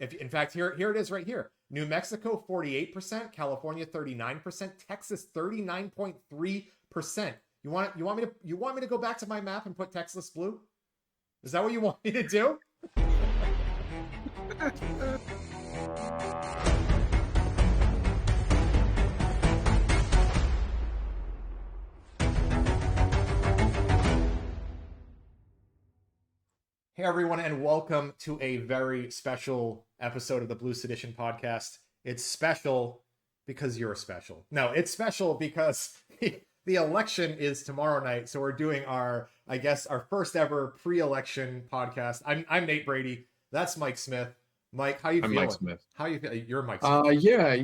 If in fact here it is right here. New Mexico 48%, California 39%, Texas 39.3%. You want me to go back to my map and put Texas blue? Is that what you want me to do? Hey everyone, and welcome to a very special episode of the Blue Sedition podcast. It's special because you're special. No, it's special because the election is tomorrow night. So we're doing our first ever pre-election podcast. I'm Nate Brady. That's Mike Smith. Mike, how you I'm feeling? Mike Smith. How you feel? You're Mike Smith. Yeah,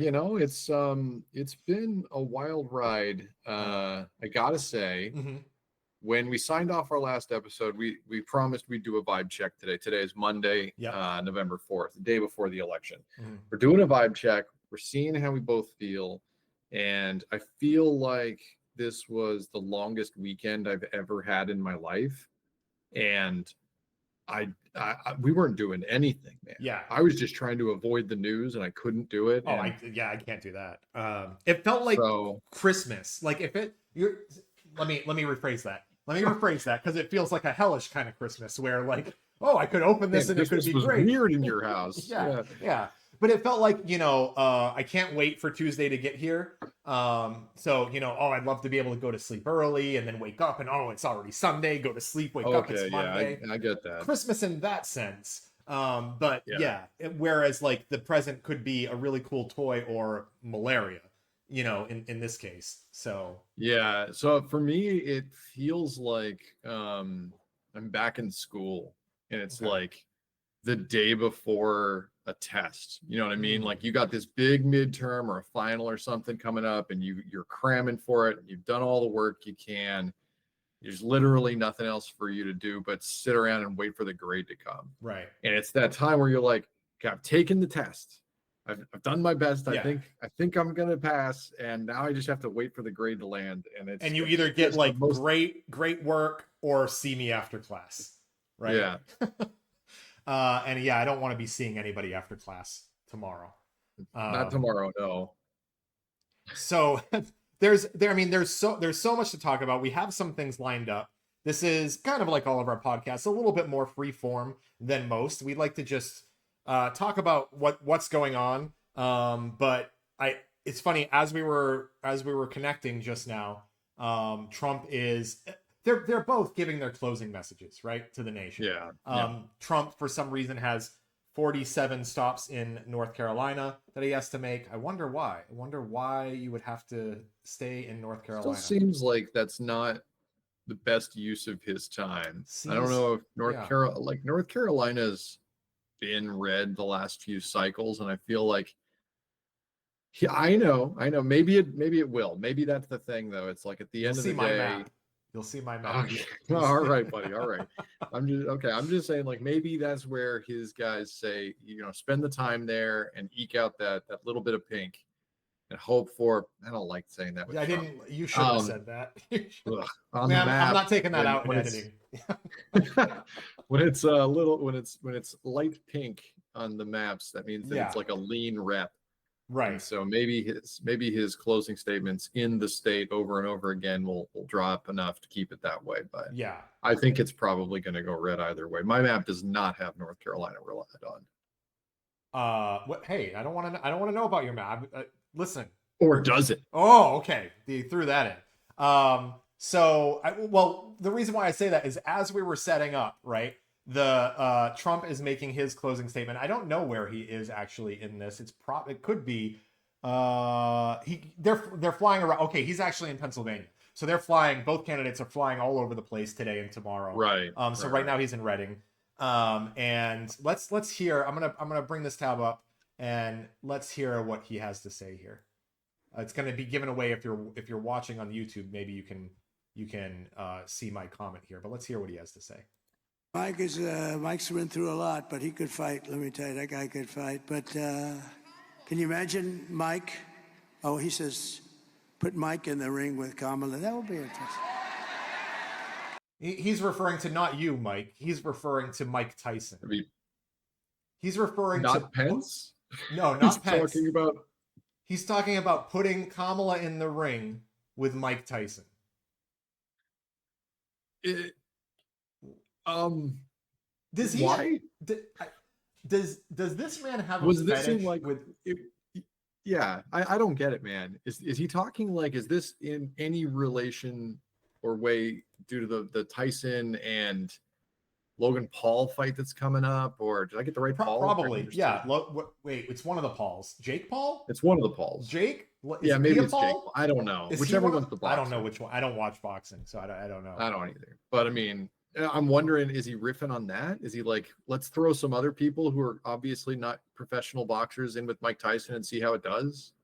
it's been a wild ride. I gotta say, when we signed off our last episode, we promised we'd do a vibe check today. Today is Monday, November 4th, the day before the election. We're doing a vibe check. We're seeing how we both feel, and I feel like this was the longest weekend I've ever had in my life, and we weren't doing anything, man. Yeah, I was just trying to avoid the news, and I couldn't do it. I can't do that. It felt like Christmas. Like if it you're let me rephrase that. Let me rephrase that because it feels like a hellish kind of Christmas where like, I could open this and it could be great. Weird in your house. yeah. But it felt like, I can't wait for Tuesday to get here. I'd love to be able to go to sleep early and then wake up and it's already Sunday. Go to sleep, wake up, it's Monday. I get that. Christmas in that sense. Whereas like the present could be a really cool toy or malaria. In this case. So for me it feels like I'm back in school, and it's like the day before a test. You know what I mean? Like you got this big midterm or a final or something coming up, and you're cramming for it, and you've done all the work you can. There's literally nothing else for you to do but sit around and wait for the grade to come. Right. And it's that time where you're like, okay, I've taken the test. I've done my best. I think I'm gonna pass, and now I just have to wait for the grade to land. And you either get like great work or see me after class, right? Yeah. I don't want to be seeing anybody after class tomorrow. Not tomorrow, no. So there's so much to talk about. We have some things lined up. This is kind of like all of our podcasts, a little bit more free form than most. We'd like to just talk about what's going on. It's funny, as we were connecting just now, Trump is they're both giving their closing messages, right, to the nation. Trump for some reason has 47 stops in North Carolina that he has to make. I wonder why you would have to stay in North Carolina. Still seems like that's not the best use of his time. I don't know if North Carolina's been red the last few cycles, and I feel like I know maybe it will. Maybe that's the thing, though. It's like at the end of the day, you'll see my map. Okay. All right, buddy. All right. I'm just saying, like, maybe that's where his guys say, spend the time there and eke out that little bit of pink and hope for. I don't like saying that. You should have said that. On the map, I'm not taking that out in editing. when it's light pink on the maps, that means that it's like a lean rep. Right. And so maybe his closing statements in the state over and over again will drop enough to keep it that way. But I think it's probably going to go red either way. My map does not have North Carolina relied on. Hey, I don't want to know about your map. Listen. Or does it? Oh, okay. They threw that in. The reason why I say that is as we were setting up, right? The Trump is making his closing statement. I don't know where he is actually in this. It could be they're flying around. Okay, he's actually in Pennsylvania. So they're flying, both candidates are flying all over the place today and tomorrow. Right. Right now he's in Reading. And let's hear. I'm gonna bring this tab up and let's hear what he has to say here. It's gonna be given away if you're watching on YouTube. Maybe you can see my comment here, but let's hear what he has to say. Mike's been through a lot, but he could fight. Let me tell you, that guy could fight. But can you imagine Mike? Oh, he says, put Mike in the ring with Kamala. That would be interesting. He's referring to not you, Mike. He's referring to Mike Tyson. He's referring to Not Pence. No, He's not Pence. talking about. He's talking about putting Kamala in the ring with Mike Tyson. It, Does he? why? Does this man have Was a this fetish in like? with? Yeah, I don't get it, man. Is he talking like? Is this in any relation or way due to the Tyson and Logan Paul fight that's coming up, or did I get the right Paul? Probably, yeah. Wait, it's one of the Pauls. Jake Paul? It's one of the Pauls. Jake? Yeah, maybe it's Paul? Jake. I don't know. Is Whichever one's the boxer. I don't know which one. I don't watch boxing, so I don't know. I don't either. But I mean, I'm wondering, is he riffing on that? Is he like, let's throw some other people who are obviously not professional boxers in with Mike Tyson and see how it does?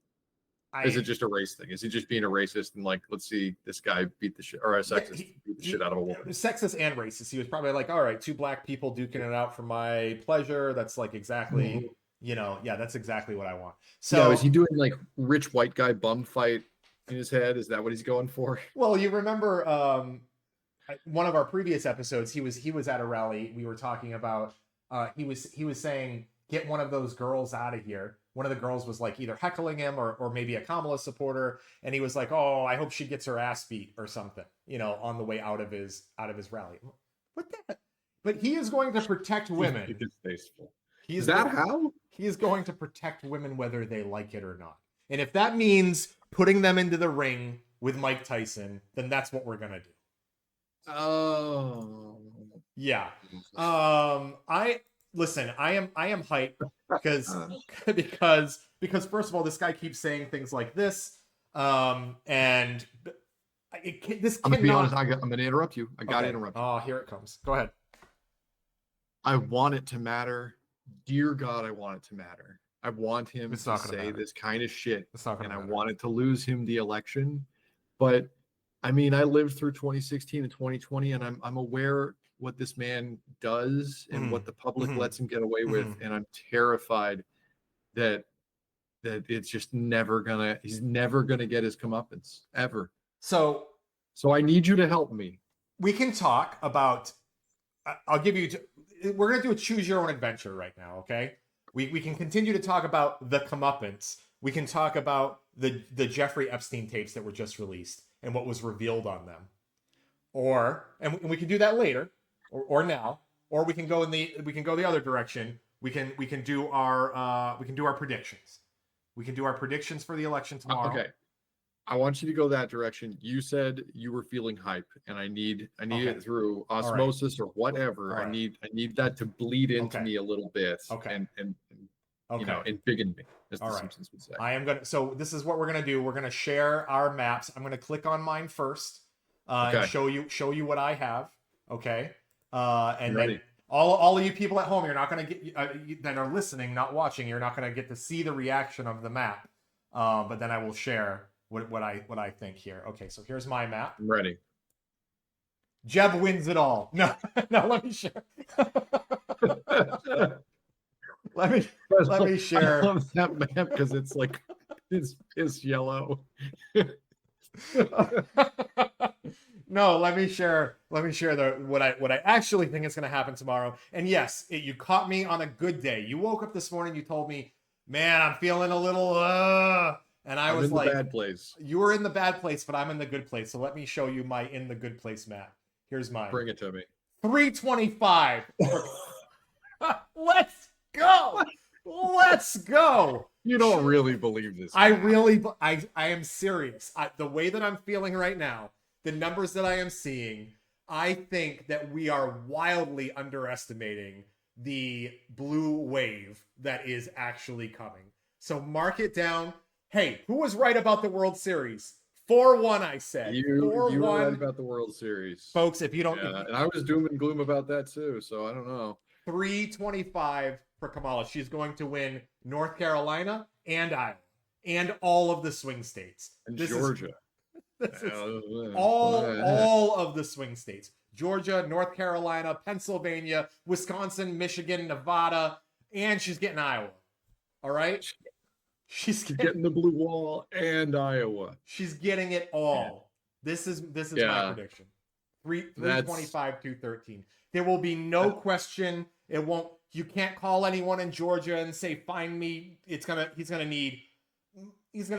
Is it just a race thing? Is he just being a racist and like, let's see this guy beat the shit, or a sexist beat the shit out of a woman? Sexist and racist. He was probably like, all right, two black people duking it out for my pleasure. That's like exactly, that's exactly what I want. So is he doing like rich white guy bum fight in his head? Is that what he's going for? Well, you remember one of our previous episodes, he was at a rally. We were talking about he was saying, get one of those girls out of here. One of the girls was like either heckling him or maybe a Kamala supporter, and he was like, "Oh, I hope she gets her ass beat or something," on the way out of his rally. What the? But he is going to protect women. Is that how? He is going to protect women whether they like it or not. And if that means putting them into the ring with Mike Tyson, then that's what we're gonna do. Oh. Yeah. Listen, I am hyped because first of all, this guy keeps saying things like this, and this. I'm gonna be honest. I'm gonna interrupt you. I gotta interrupt you. Oh, here it comes. Go ahead. I want it to matter. Dear God, I want it to matter. I want him to say this kind of shit, and I wanted to lose him the election. But I mean, I lived through 2016 and 2020, and I'm aware what this man does and what the public lets him get away with, and I'm terrified that it's just he's never gonna get his comeuppance ever. So I need you to help me. We can talk about. I'll give you. We're gonna do a choose your own adventure right now. Okay. We can continue to talk about the comeuppance. We can talk about the Jeffrey Epstein tapes that were just released and what was revealed on them, and we can do that later. Or now, or we can go the other direction. We can do our predictions. We can do our predictions for the election tomorrow. Okay. I want you to go that direction. You said you were feeling hype, and I need it through osmosis or whatever. Right. I need that to bleed into me a little bit. Okay. And embiggen me, as the Simpsons would say. I am gonna. So this is what we're gonna do. We're gonna share our maps. I'm gonna click on mine first, and show you what I have. Okay. And then all of you people at home, you're not going to get that are listening, not watching. You're not going to get to see the reaction of the map. But then I will share what I think here. Okay, so here's my map. I'm ready. Jeb wins it all. No, let me share. let me share. I love that map because it's like it's yellow. No, let me share what I actually think is going to happen tomorrow. And yes, you caught me on a good day. You woke up this morning, you told me, "Man, I'm feeling a little and I was like, bad place. You were in the bad place, but I'm in the good place. So let me show you my in the good place map. Here's mine. Bring it to me. 325. Let's go. Let's go. You don't really believe this. I am serious. The way that I'm feeling right now, the numbers that I am seeing, I think that we are wildly underestimating the blue wave that is actually coming. So mark it down. Hey, who was right about the World Series? 4-1, I said. You were right about the World Series. Folks, if you don't... and I was doom and gloom about that too, so I don't know. 325 for Kamala. She's going to win North Carolina and Iowa and all of the swing states. And Georgia. This is all of the swing states. Georgia, North Carolina, Pennsylvania, Wisconsin, Michigan, Nevada, and she's getting Iowa. All right? She's getting the blue wall and Iowa. She's getting it all. This is my prediction. 325, 213. There will be no question. It won't. You can't call anyone in Georgia and say, "Find me." He's gonna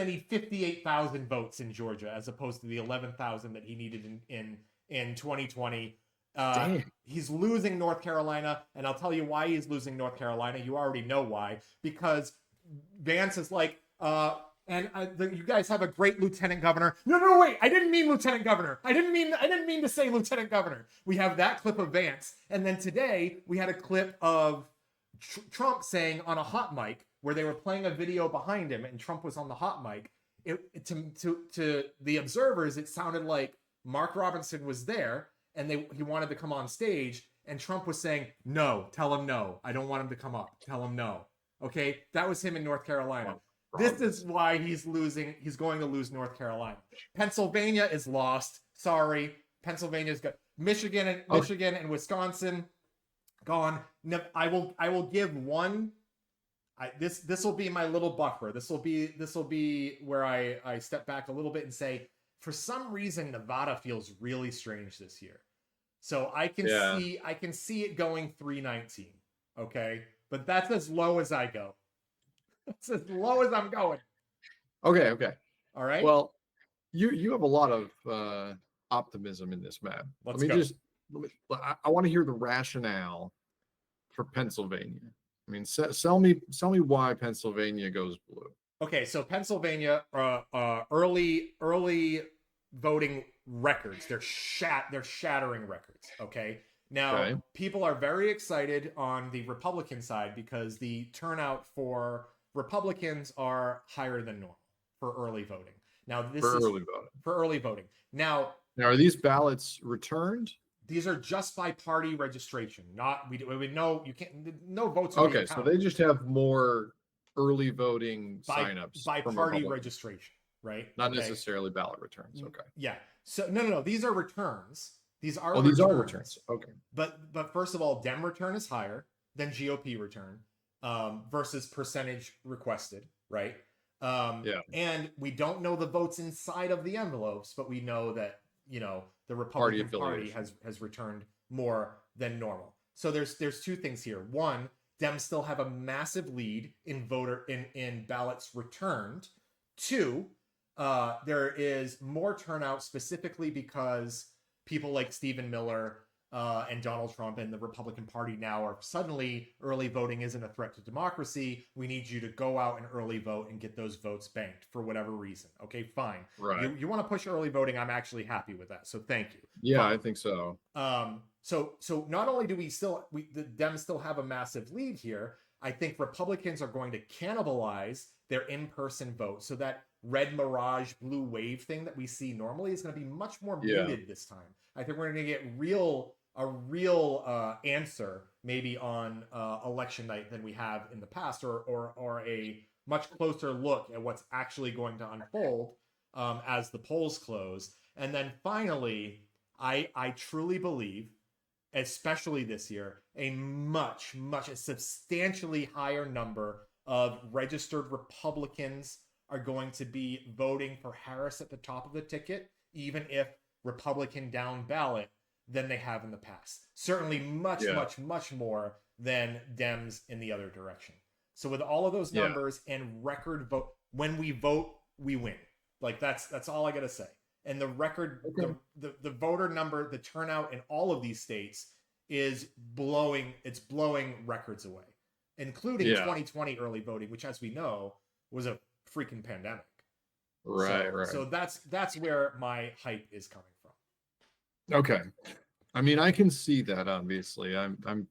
need 58,000 votes in Georgia as opposed to the 11,000 that he needed in 2020. He's losing North Carolina, and I'll tell you why he's losing North Carolina. You already know why, because Vance is like, you guys have a great lieutenant governor. No, wait, I didn't mean lieutenant governor. I didn't mean to say lieutenant governor. We have that clip of Vance, and then today we had a clip of Trump saying on a hot mic where they were playing a video behind him, and Trump was on the hot mic. To the observers, it sounded like Mark Robinson was there, and he wanted to come on stage, and Trump was saying, "No, tell him no. I don't want him to come up. Tell him no." Okay, that was him in North Carolina. This is why he's losing. He's going to lose North Carolina. Pennsylvania is lost. Sorry, Pennsylvania's got Michigan and Wisconsin gone. No, I will give one. This will be my little buffer. This will be where I step back a little bit and say, for some reason Nevada feels really strange this year. So I can see it going 319. Okay, but that's as low as I go. That's as low as I'm going. Okay. All right. Well, you have a lot of optimism in this, Matt. I want to hear the rationale for Pennsylvania. I mean, sell me why Pennsylvania goes blue. Okay, so Pennsylvania, early voting records. They're shattering records. Okay. Now, people are very excited on the Republican side because the turnout for Republicans are higher than normal for early voting. Now, for early voting. Now, are these ballots returned? These are just by party registration. We know you can't. No votes. Okay, so they just have more early voting signups by party registration, right? Not necessarily ballot returns. Okay. Yeah. So no. These are returns. These are returns. Okay. But first of all, Dem return is higher than GOP return versus percentage requested, right? And we don't know the votes inside of the envelopes, but we know that the Republican Party has returned more than normal. So there's two things here. One, Dems still have a massive lead in ballots returned. Two, there is more turnout specifically because people like Stephen Miller and Donald Trump and the Republican Party now are suddenly early voting isn't a threat to democracy. We need you to go out and early vote and get those votes banked for whatever reason. Okay, fine. Right. You want to push early voting? I'm actually happy with that. So thank you. Yeah, fine. I think so. So not only do the Dems still have a massive lead here, I think Republicans are going to cannibalize their in-person vote. So that red mirage, blue wave thing that we see normally is going to be much more muted this time. I think we're going to get a real answer maybe on election night than we have in the past, or a much closer look at what's actually going to unfold as the polls close. And then finally, I truly believe, especially this year, a substantially higher number of registered Republicans are going to be voting for Harris at the top of the ticket, even if Republican down ballot, than they have in the past. Certainly much more than Dems in the other direction. So with all of those numbers and record vote, when we vote, we win. Like that's all I got to say. And the record, the voter number, the turnout in all of these states is blowing records away, including 2020 early voting, which, as we know, was a freaking pandemic. Right. So that's where my hype is coming from. Okay. I mean, I can see that, obviously. I'm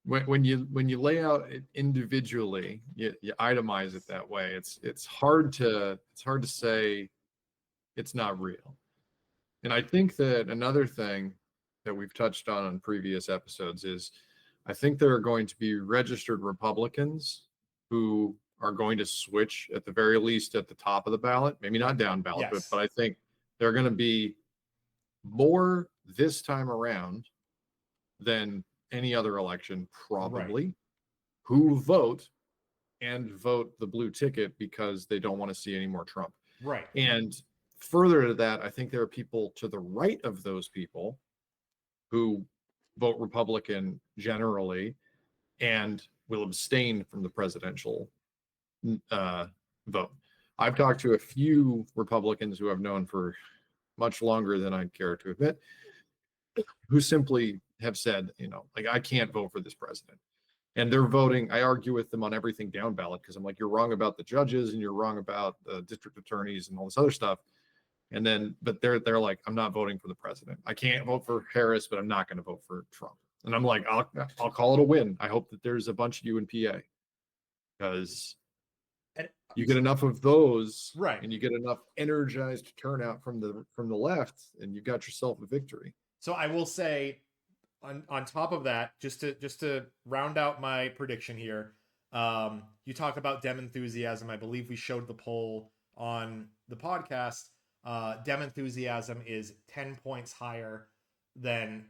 when you lay out it individually, you itemize it that way. It's hard to say it's not real. And I think that another thing that we've touched on previous episodes is I think there are going to be registered Republicans who are going to switch, at the very least, at the top of the ballot, maybe not down ballot, but I think they're going to be more this time around than any other election, probably, who vote the blue ticket because they don't want to see any more Trump. Right. And further to that, I think there are people to the right of those people who vote Republican generally and will abstain from the presidential vote. I've talked to a few Republicans who I've known for much longer than I care to admit, who simply have said, like, I can't vote for this president. And they're voting. I argue with them on everything down ballot because I'm like, you're wrong about the judges and you're wrong about the district attorneys and all this other stuff. And then, but they're like, I'm not voting for the president. I can't vote for Harris, but I'm not going to vote for Trump. And I'm like, I'll call it a win. I hope that there's a bunch of you in PA, because you get enough of those, right, and you get enough energized turnout from the left, and you got yourself a victory. So I will say, on top of that, just to round out my prediction here, you talk about Dem enthusiasm. I believe we showed the poll on the podcast. Dem enthusiasm is 10 points higher than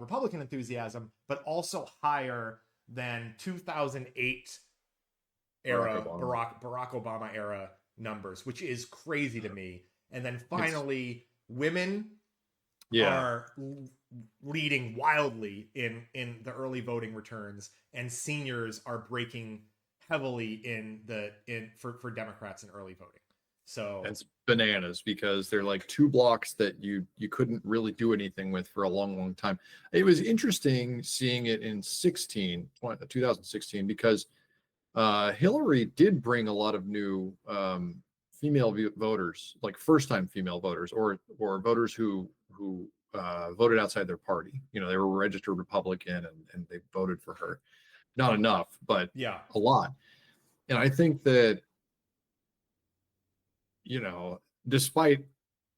Republican enthusiasm, but also higher than 2008 era Barack Obama era numbers, which is crazy to me. And then finally, women are leading wildly in the early voting returns, and seniors are breaking heavily for Democrats in early voting. So it's bananas, because they're like two blocks that you couldn't really do anything with for a long time. It was interesting seeing it in 2016, because Hillary did bring a lot of new female voters, like first-time female voters, or voters who voted outside their party. They were registered Republican and they voted for her. Not enough, but a lot. And I think that, despite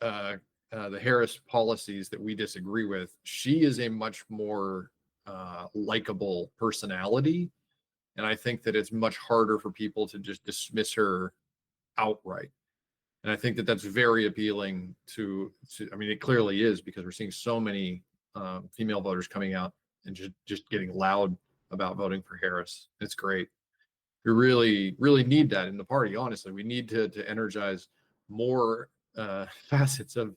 the Harris policies that we disagree with, she is a much more likable personality. And I think that it's much harder for people to just dismiss her outright. And I think that that's very appealing to I mean, it clearly is, because we're seeing so many female voters coming out and just getting loud about voting for Harris. It's great. We really need that in the party. Honestly, we need to energize more facets of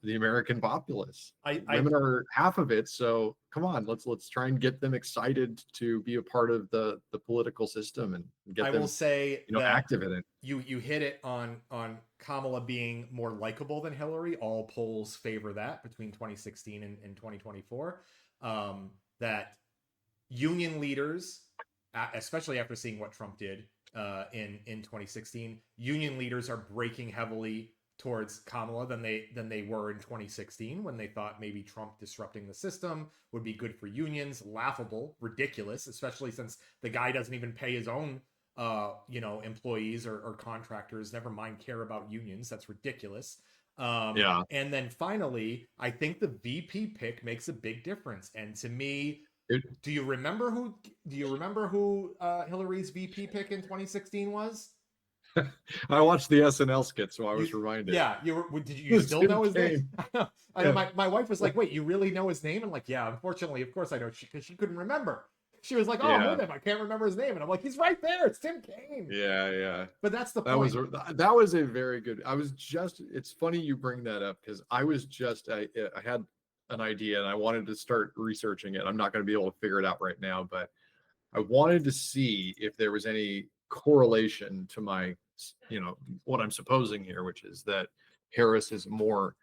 the American populace. Women are half of it, so come on, let's try and get them excited to be a part of the political system and get them. I will say, active in it. You hit it on Kamala being more likable than Hillary. All polls favor that between 2016 and 2024. That union leaders, especially after seeing what Trump did in 2016, union leaders are breaking heavily towards Kamala than they were in 2016, when they thought maybe Trump disrupting the system would be good for unions. Laughable, ridiculous, especially since the guy doesn't even pay his own employees or contractors, never mind care about unions. That's ridiculous. And then finally, I think the VP pick makes a big difference. And to me, do you remember who Hillary's VP pick in 2016 was? I watched the SNL skit, so I was reminded. Yeah, did you still know his name? I know my wife was like, "Wait, you really know his name?" And like, yeah, unfortunately, of course I know, because she couldn't remember. She was like, "Oh, hold on, I can't remember his name," and I'm like, "He's right there. It's Tim Kaine." Yeah. But that's the point. That was a very good. It's funny you bring that up, because I had an idea and I wanted to start researching it. I'm not going to be able to figure it out right now, but I wanted to see if there was any correlation to my, what I'm supposing here, which is that Harris is more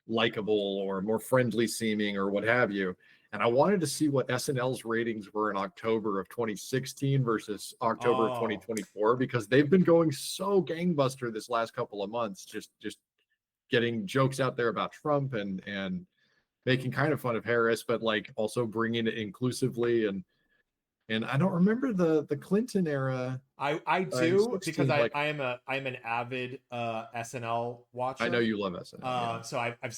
likable or more friendly seeming or what have you. And I wanted to see what SNL's ratings were in October of 2016 versus October of 2024, because they've been going so gangbuster this last couple of months, just getting jokes out there about Trump and making kind of fun of Harris, but like also bringing it inclusively. And I don't remember the Clinton era. I do, because I'm an avid SNL watcher. I know you love SNL. So I've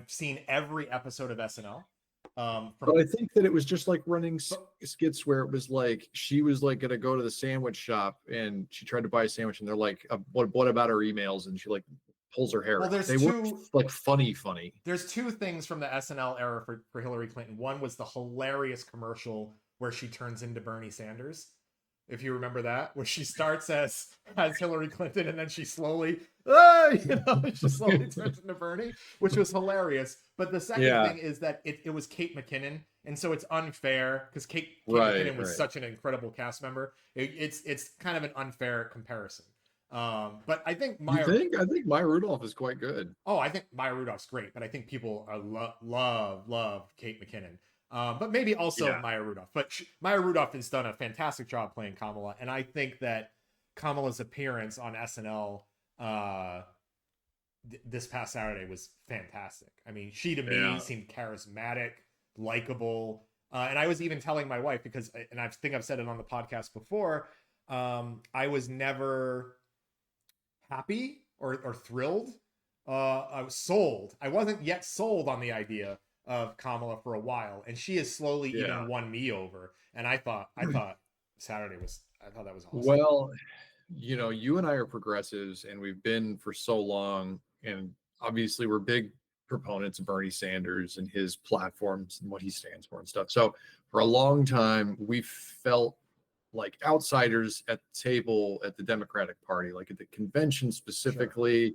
seen every episode of SNL. But I think that it was just like running skits where it was like she was like gonna go to the sandwich shop and she tried to buy a sandwich and they're like, what about her emails? And she like pulls her hair. Well, they were like funny. There's two things from the SNL era for Hillary Clinton. One was the hilarious commercial where she turns into Bernie Sanders. if you remember that, where she starts as Hillary Clinton and then she slowly, she slowly turns into Bernie, which was hilarious. But the second thing is that it was Kate McKinnon, and so it's unfair because Kate McKinnon was such an incredible cast member. It's kind of an unfair comparison. But I think I think Maya Rudolph is quite good. Oh, I think Maya Rudolph's great, but I think people are love Kate McKinnon. But maybe also Maya Rudolph. But Maya Rudolph has done a fantastic job playing Kamala, and I think that Kamala's appearance on SNL this past Saturday was fantastic. I mean, she to me seemed charismatic, likable, and I was even telling my wife because, and I think I've said it on the podcast before, I was never happy or thrilled. I was sold. I wasn't yet sold on the idea of Kamala for a while, and she has slowly even won me over. And I thought Saturday was. I thought that was awesome. Well, you know, you and I are progressives, and we've been for so long, and obviously we're big proponents of Bernie Sanders and his platforms and what he stands for and stuff. So for a long time, we felt like outsiders at the table at the Democratic Party, like at the convention specifically,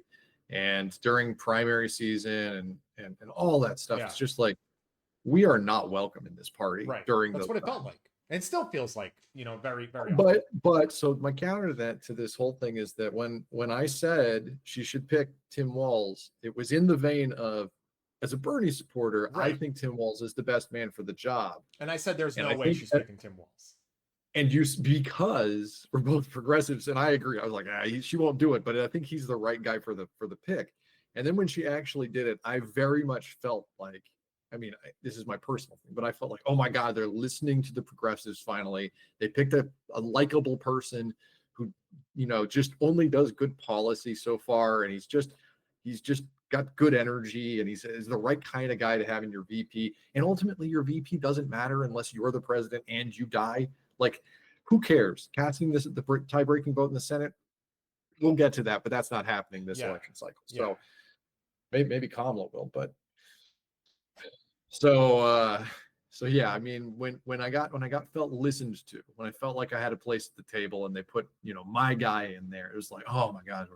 and during primary season and all that stuff. It's just like we are not welcome in this party during that's what it felt like. And it still feels like, very, very but so my counter to this whole thing is that when I said she should pick Tim Walz, it was in the vein of, as a Bernie supporter, I think Tim Walz is the best man for the job. And I said there's no way she's picking Tim Walz. And because we're both progressives, and I agree, I was like, she won't do it, but I think he's the right guy for the pick. And then when she actually did it, I very much felt like, I mean, this is my personal thing, but I felt like, oh my God, they're listening to the progressives finally. They picked a likable person who, just only does good policy so far, and he's just got good energy, and he's the right kind of guy to have in your VP. And ultimately, your VP doesn't matter unless you're the president and you die. Like, who cares? Casting this at the tie-breaking vote in the Senate, we'll get to that, but that's not happening this election cycle. So maybe Kamala will, but so yeah. I mean, when I felt listened to, when I felt like I had a place at the table, and they put my guy in there, it was like, oh my God,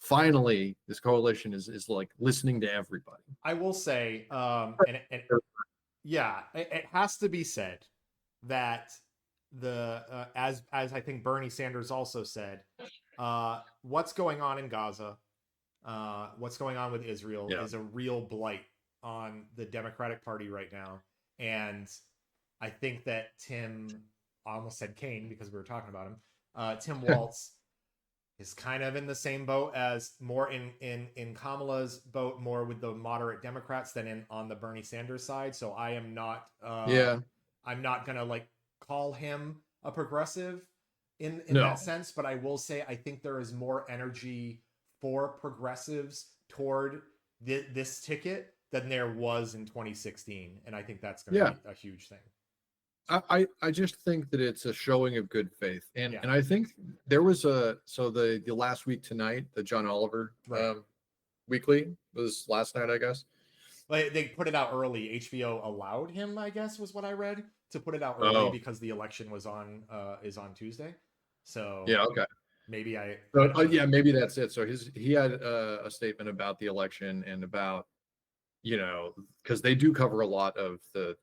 finally this coalition is like listening to everybody. I will say, it has to be said that as I think Bernie Sanders also said, what's going on in Gaza, what's going on with Israel is a real blight on the Democratic Party right now. And I think that I almost said Kane because we were talking about him, Tim Walz is kind of in the same boat as more in Kamala's boat, more with the moderate Democrats than on the Bernie Sanders side. So I am not, I'm not going to call him a progressive in that sense, but I will say I think there is more energy for progressives toward this ticket than there was in 2016, and I think that's going to be a huge thing. I just think that it's a showing of good faith, and I think there was the last week tonight, the John Oliver weekly was last night, I guess. They put it out early. HBO allowed him, I guess, was what I read, to put it out early because the election was is on Tuesday. So maybe maybe that's it. So he had a statement about the election and about because they do cover a lot of the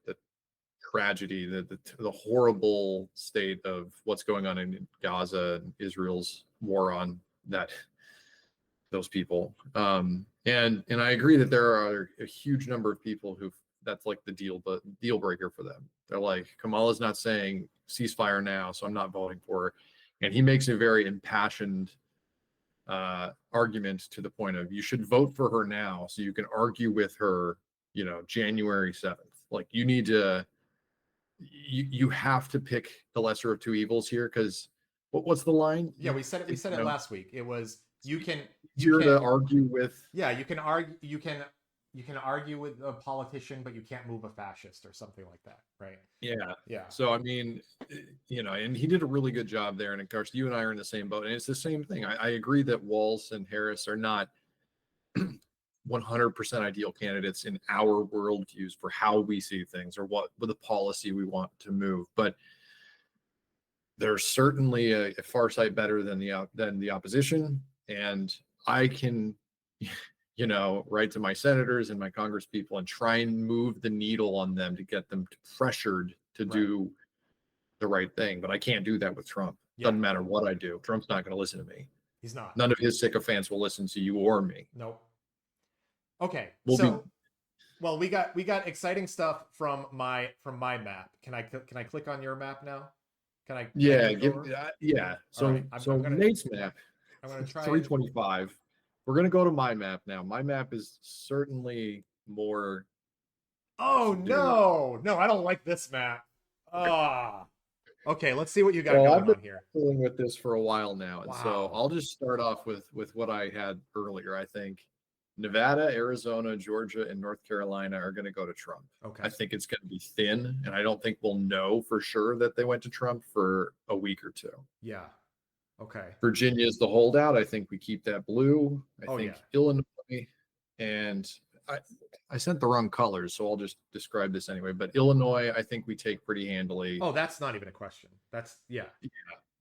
tragedy, the horrible state of what's going on in Gaza and Israel's war on those people. And I agree that there are a huge number of people that's like the deal breaker for them. They're like, Kamala's not saying ceasefire now, so I'm not voting for her. And he makes a very impassioned argument to the point of, you should vote for her now so you can argue with her, January 7th. Like, you need to, you have to pick the lesser of two evils here, because what's the line? Yeah, we said it last week. It was you can argue with. Yeah, you can argue with a politician, but you can't move a fascist or something like that, right? Yeah. So I mean, and he did a really good job there. And of course, you and I are in the same boat, and it's the same thing. I agree that Walz and Harris are not 100% ideal candidates in our worldviews for how we see things or what with the policy we want to move. But they're certainly a far sight better than the opposition, and I can, write to my senators and my Congress people and try and move the needle on them to get them pressured to do the right thing. But I can't do that with Trump. Doesn't matter what I do. Trump's not going to listen to me. He's not. None of his sycophants will listen to you or me. Nope. Okay. Well, we got exciting stuff from my map. Can I click on your map now? Can I? Yeah. So right, I'm gonna, Nate's map. I'm gonna try 325. We're gonna go to my map now. My map is certainly more. Oh no, I don't like this map. Okay, let's see what you got I've going been on here. dealing with this for a while now, and so I'll just start off with what I had earlier. I think Nevada, Arizona, Georgia, and North Carolina are going to go to Trump. Okay. I think it's going to be thin, and I don't think we'll know for sure that they went to Trump for a week or two. Yeah. Okay. Virginia is the holdout. I think we keep that blue. I think Illinois, and I sent the wrong colors, so I'll just describe this anyway. But Illinois, I think we take pretty handily. Oh, that's not even a question. That's yeah.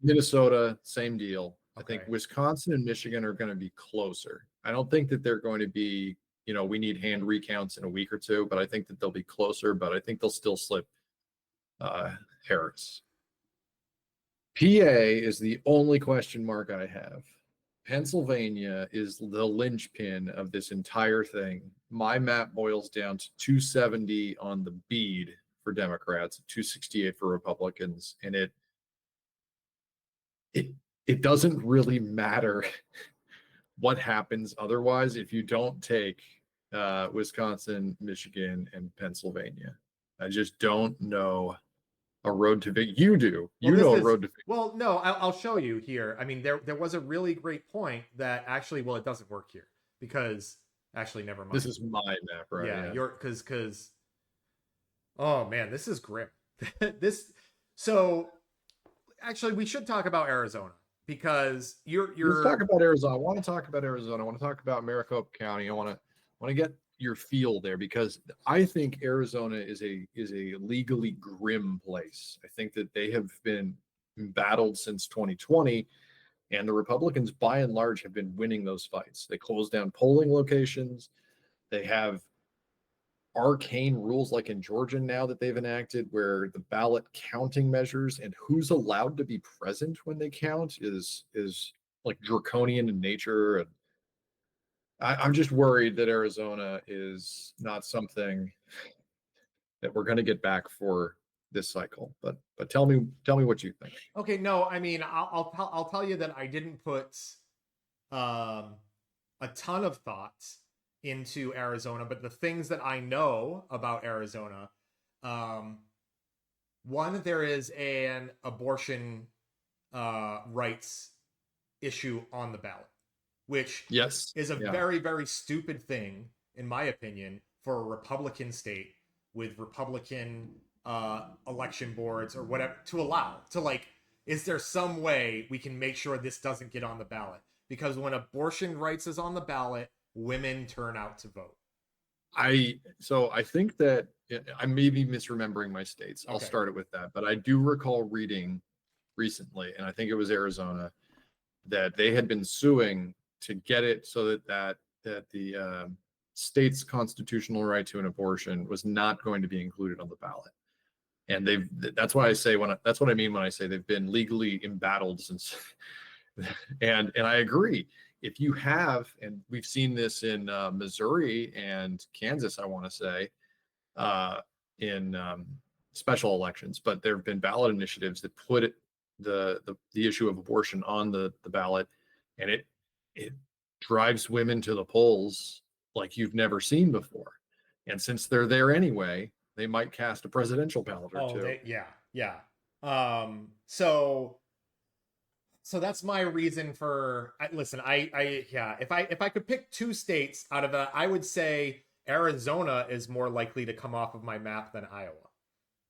Minnesota, same deal. Okay. I think Wisconsin and Michigan are going to be closer. I don't think that they're going to be, we need hand recounts in a week or two, but I think that they'll be closer, but I think they'll still slip Harris. PA is the only question mark I have. Pennsylvania is the linchpin of this entire thing. My map boils down to 270 on the bead for Democrats, 268 for Republicans, and it doesn't really matter what happens otherwise if you don't take Wisconsin, Michigan, and Pennsylvania. I just don't know a road to victory. You do. A road to victory. Well, no, I'll show you here. I mean, there was a really great point that actually, it doesn't work here because actually, never mind. This is my map, right? Yeah. Because oh man, this is grim. So actually, we should talk about Arizona because Let's talk about Arizona. I want to talk about Arizona. I want to talk about Maricopa County. I want to get your feel there because I think Arizona is a legally grim place. I think that they have been battled since 2020, and the Republicans by and large have been winning those fights. They closed down polling locations. They have arcane rules like in Georgia now that they've enacted where the ballot counting measures and who's allowed to be present when they count is like draconian in nature. And I'm just worried that Arizona is not something that we're going to get back for this cycle. But tell me what you think. Okay, no, I mean I'll tell you that I didn't put a ton of thoughts into Arizona, but the things that I know about Arizona, one, there is an abortion rights issue on the ballot, which is a very, very stupid thing, in my opinion, for a Republican state with Republican election boards or whatever to allow to is there some way we can make sure this doesn't get on the ballot? Because when abortion rights is on the ballot, women turn out to vote. I think that I may be misremembering my states. I'll start it with that. But I do recall reading recently, and I think it was Arizona, that they had been suing to get it so that the state's constitutional right to an abortion was not going to be included on the ballot. And that's why I say that's what I mean when I say they've been legally embattled since. and I agree. If you have, and we've seen this in Missouri and Kansas, I want to say, in special elections, but there have been ballot initiatives that put the issue of abortion on the ballot, and it drives women to the polls like you've never seen before. And since they're there anyway, they might cast a presidential ballot or two. So that's my reason for. Listen, if I could pick two states out of that, I would say Arizona is more likely to come off of my map than Iowa.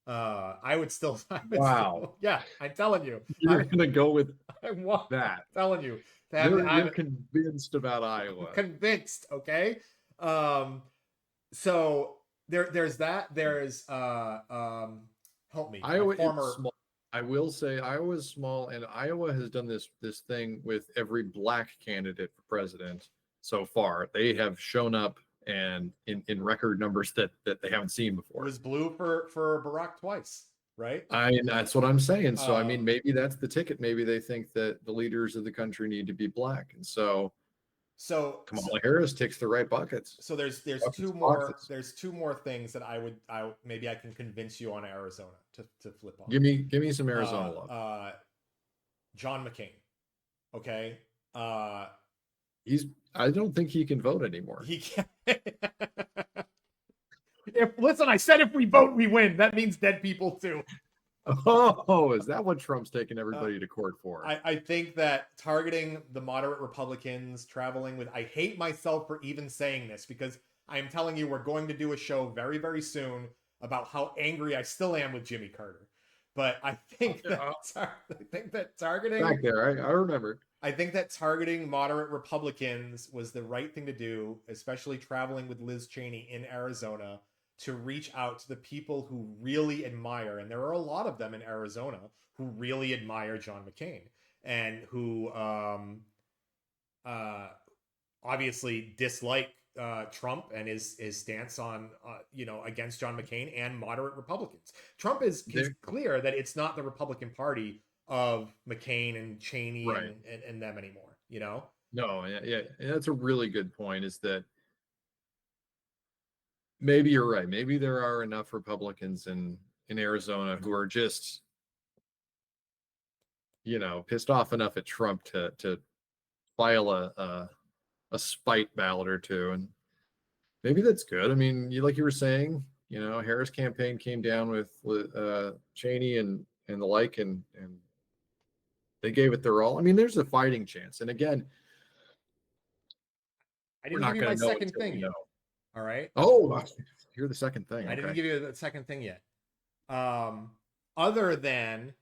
I would still. Wow. Yeah, I'm telling you. You're going to go with that. I'm telling you. You're convinced about Iowa. Convinced, okay? So there's that. There's help me. Iowa former. I will say Iowa's small, and Iowa has done this thing with every black candidate for president so far. They have shown up and in record numbers that they haven't seen It before. was blue for Barack twice, right? That's what I'm saying. So I mean, Um, maybe that's the ticket. Maybe they think that the leaders of the country need to be black, and so so Kamala Harris ticks the right buckets. so there's Buckets, two more boxes. there's two more things that I maybe I can convince you on Arizona to flip on. Give me some Arizona love. John McCain. Okay. I don't think he can vote anymore. He can't. Listen, I said if we vote, we win. That means dead people too. Oh, is that what Trump's taking everybody to court for? I think that targeting the moderate Republicans, traveling with, I hate myself for even saying this because I am telling you, we're going to do a show very, very soon about how angry I still am with Jimmy Carter. But I think that targeting back there, I remember. I think that targeting moderate Republicans was the right thing to do, especially traveling with Liz Cheney in Arizona to reach out to the people who really admire, and there are a lot of them in Arizona who really admire John McCain and who obviously dislike Trump and his stance on against John McCain and moderate Republicans. Trump is clear that it's not the Republican Party of McCain and Cheney right. and them anymore. No, yeah, and that's a really good point. Is that maybe you're right. Maybe there are enough Republicans in Arizona who are just, pissed off enough at Trump to file a spite ballot or two, and maybe that's good. I mean, like you were saying, Harris campaign came down with Cheney and the like, and they gave it their all. I mean, there's a fighting chance, and again, I we're didn't give not you going my to know second until thing we yet. know. All right. Oh, you're the second thing. I Okay. didn't give you the second thing yet. Other than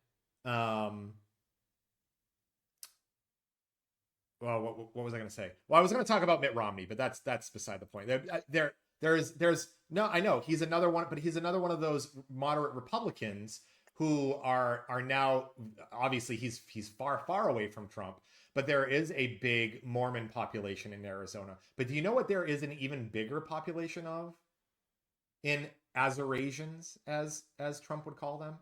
well, what was I going to say? Well, I was going to talk about Mitt Romney, but that's beside the point. There's no, I know he's another one, but he's another one of those moderate Republicans who are now, obviously he's far away from Trump, but there is a big Mormon population in Arizona. But do you know what there is an even bigger population of in Azerasians, as Trump would call them?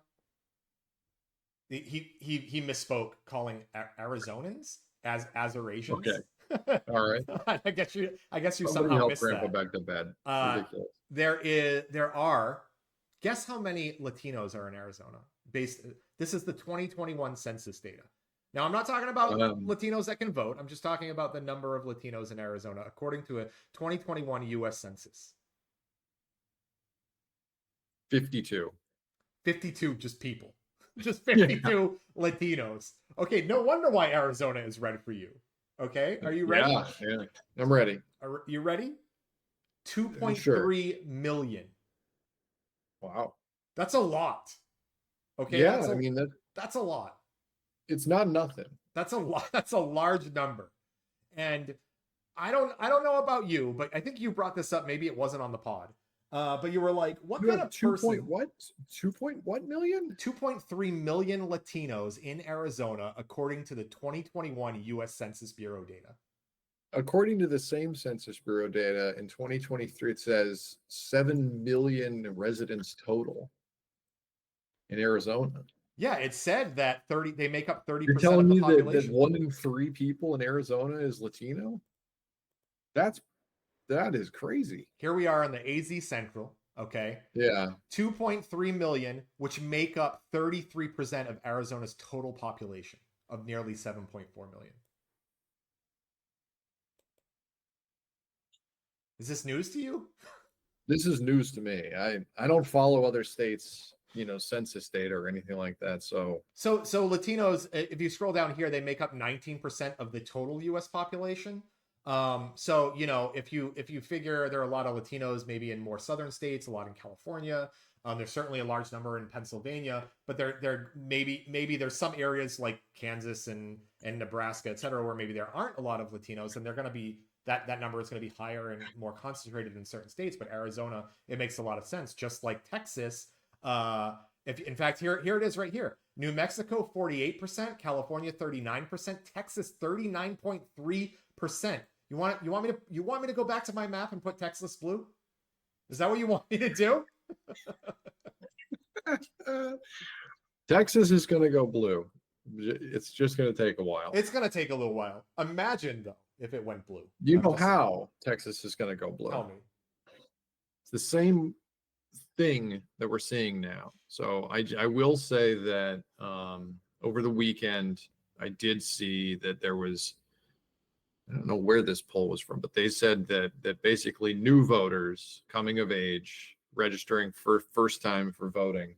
He misspoke, calling Arizonans as Azerasians. Okay. All right. I guess you Somebody somehow help missed Grandpa that. back to bed. Ridiculous. There are. Guess how many Latinos are in Arizona? This is the 2021 census data. Now, I'm not talking about Latinos that can vote. I'm just talking about the number of Latinos in Arizona, according to a 2021 U.S. Census. 52. 52 just people. Just 52 Latinos. Okay, no wonder why Arizona is red for you. Okay, are you ready? Yeah, I'm ready. Are you ready? 2.3 Sure. million. Wow. That's a lot. Okay. Yeah, I mean that's a lot. It's not nothing. That's a lot. That's a large number. And I don't know about you, but I think you brought this up. Maybe it wasn't on the pod. But you were like, what kind of person? 2.1 million? 2.3 million Latinos in Arizona, according to the 2021 U.S. Census Bureau data. According to the same Census Bureau data in 2023, it says 7 million residents total in Arizona. Yeah, it said that they make up 30% You're telling of the me population. that 1 in 3 people in Arizona is Latino? That is crazy. Here we are on the AZ Central, okay? Yeah. 2.3 million, which make up 33% of Arizona's total population of nearly 7.4 million. Is this news to you? This is news to me. I don't follow other states, census data or anything like that. So Latinos, if you scroll down here, they make up 19% of the total U.S. population. So if you figure there are a lot of Latinos maybe in more southern states, a lot in California, there's certainly a large number in Pennsylvania, but there maybe there's some areas like Kansas and Nebraska, et cetera, where maybe there aren't a lot of Latinos, and they're going to be that number is going to be higher and more concentrated in certain states. But Arizona, it makes a lot of sense. Just like Texas, If in fact here it is right here. New Mexico 48%, California 39%, Texas 39.3%. You want me to go back to my map and put Texas blue? Is that what you want me to do? Texas is going to go blue. It's just going to take a while. It's going to take a little while. Imagine though if it went blue. You know how Texas is going to go blue. Tell me. It's the same thing that we're seeing now. So I will say that over the weekend, I did see that there was, I don't know where this poll was from, but they said that basically new voters coming of age, registering for first time for voting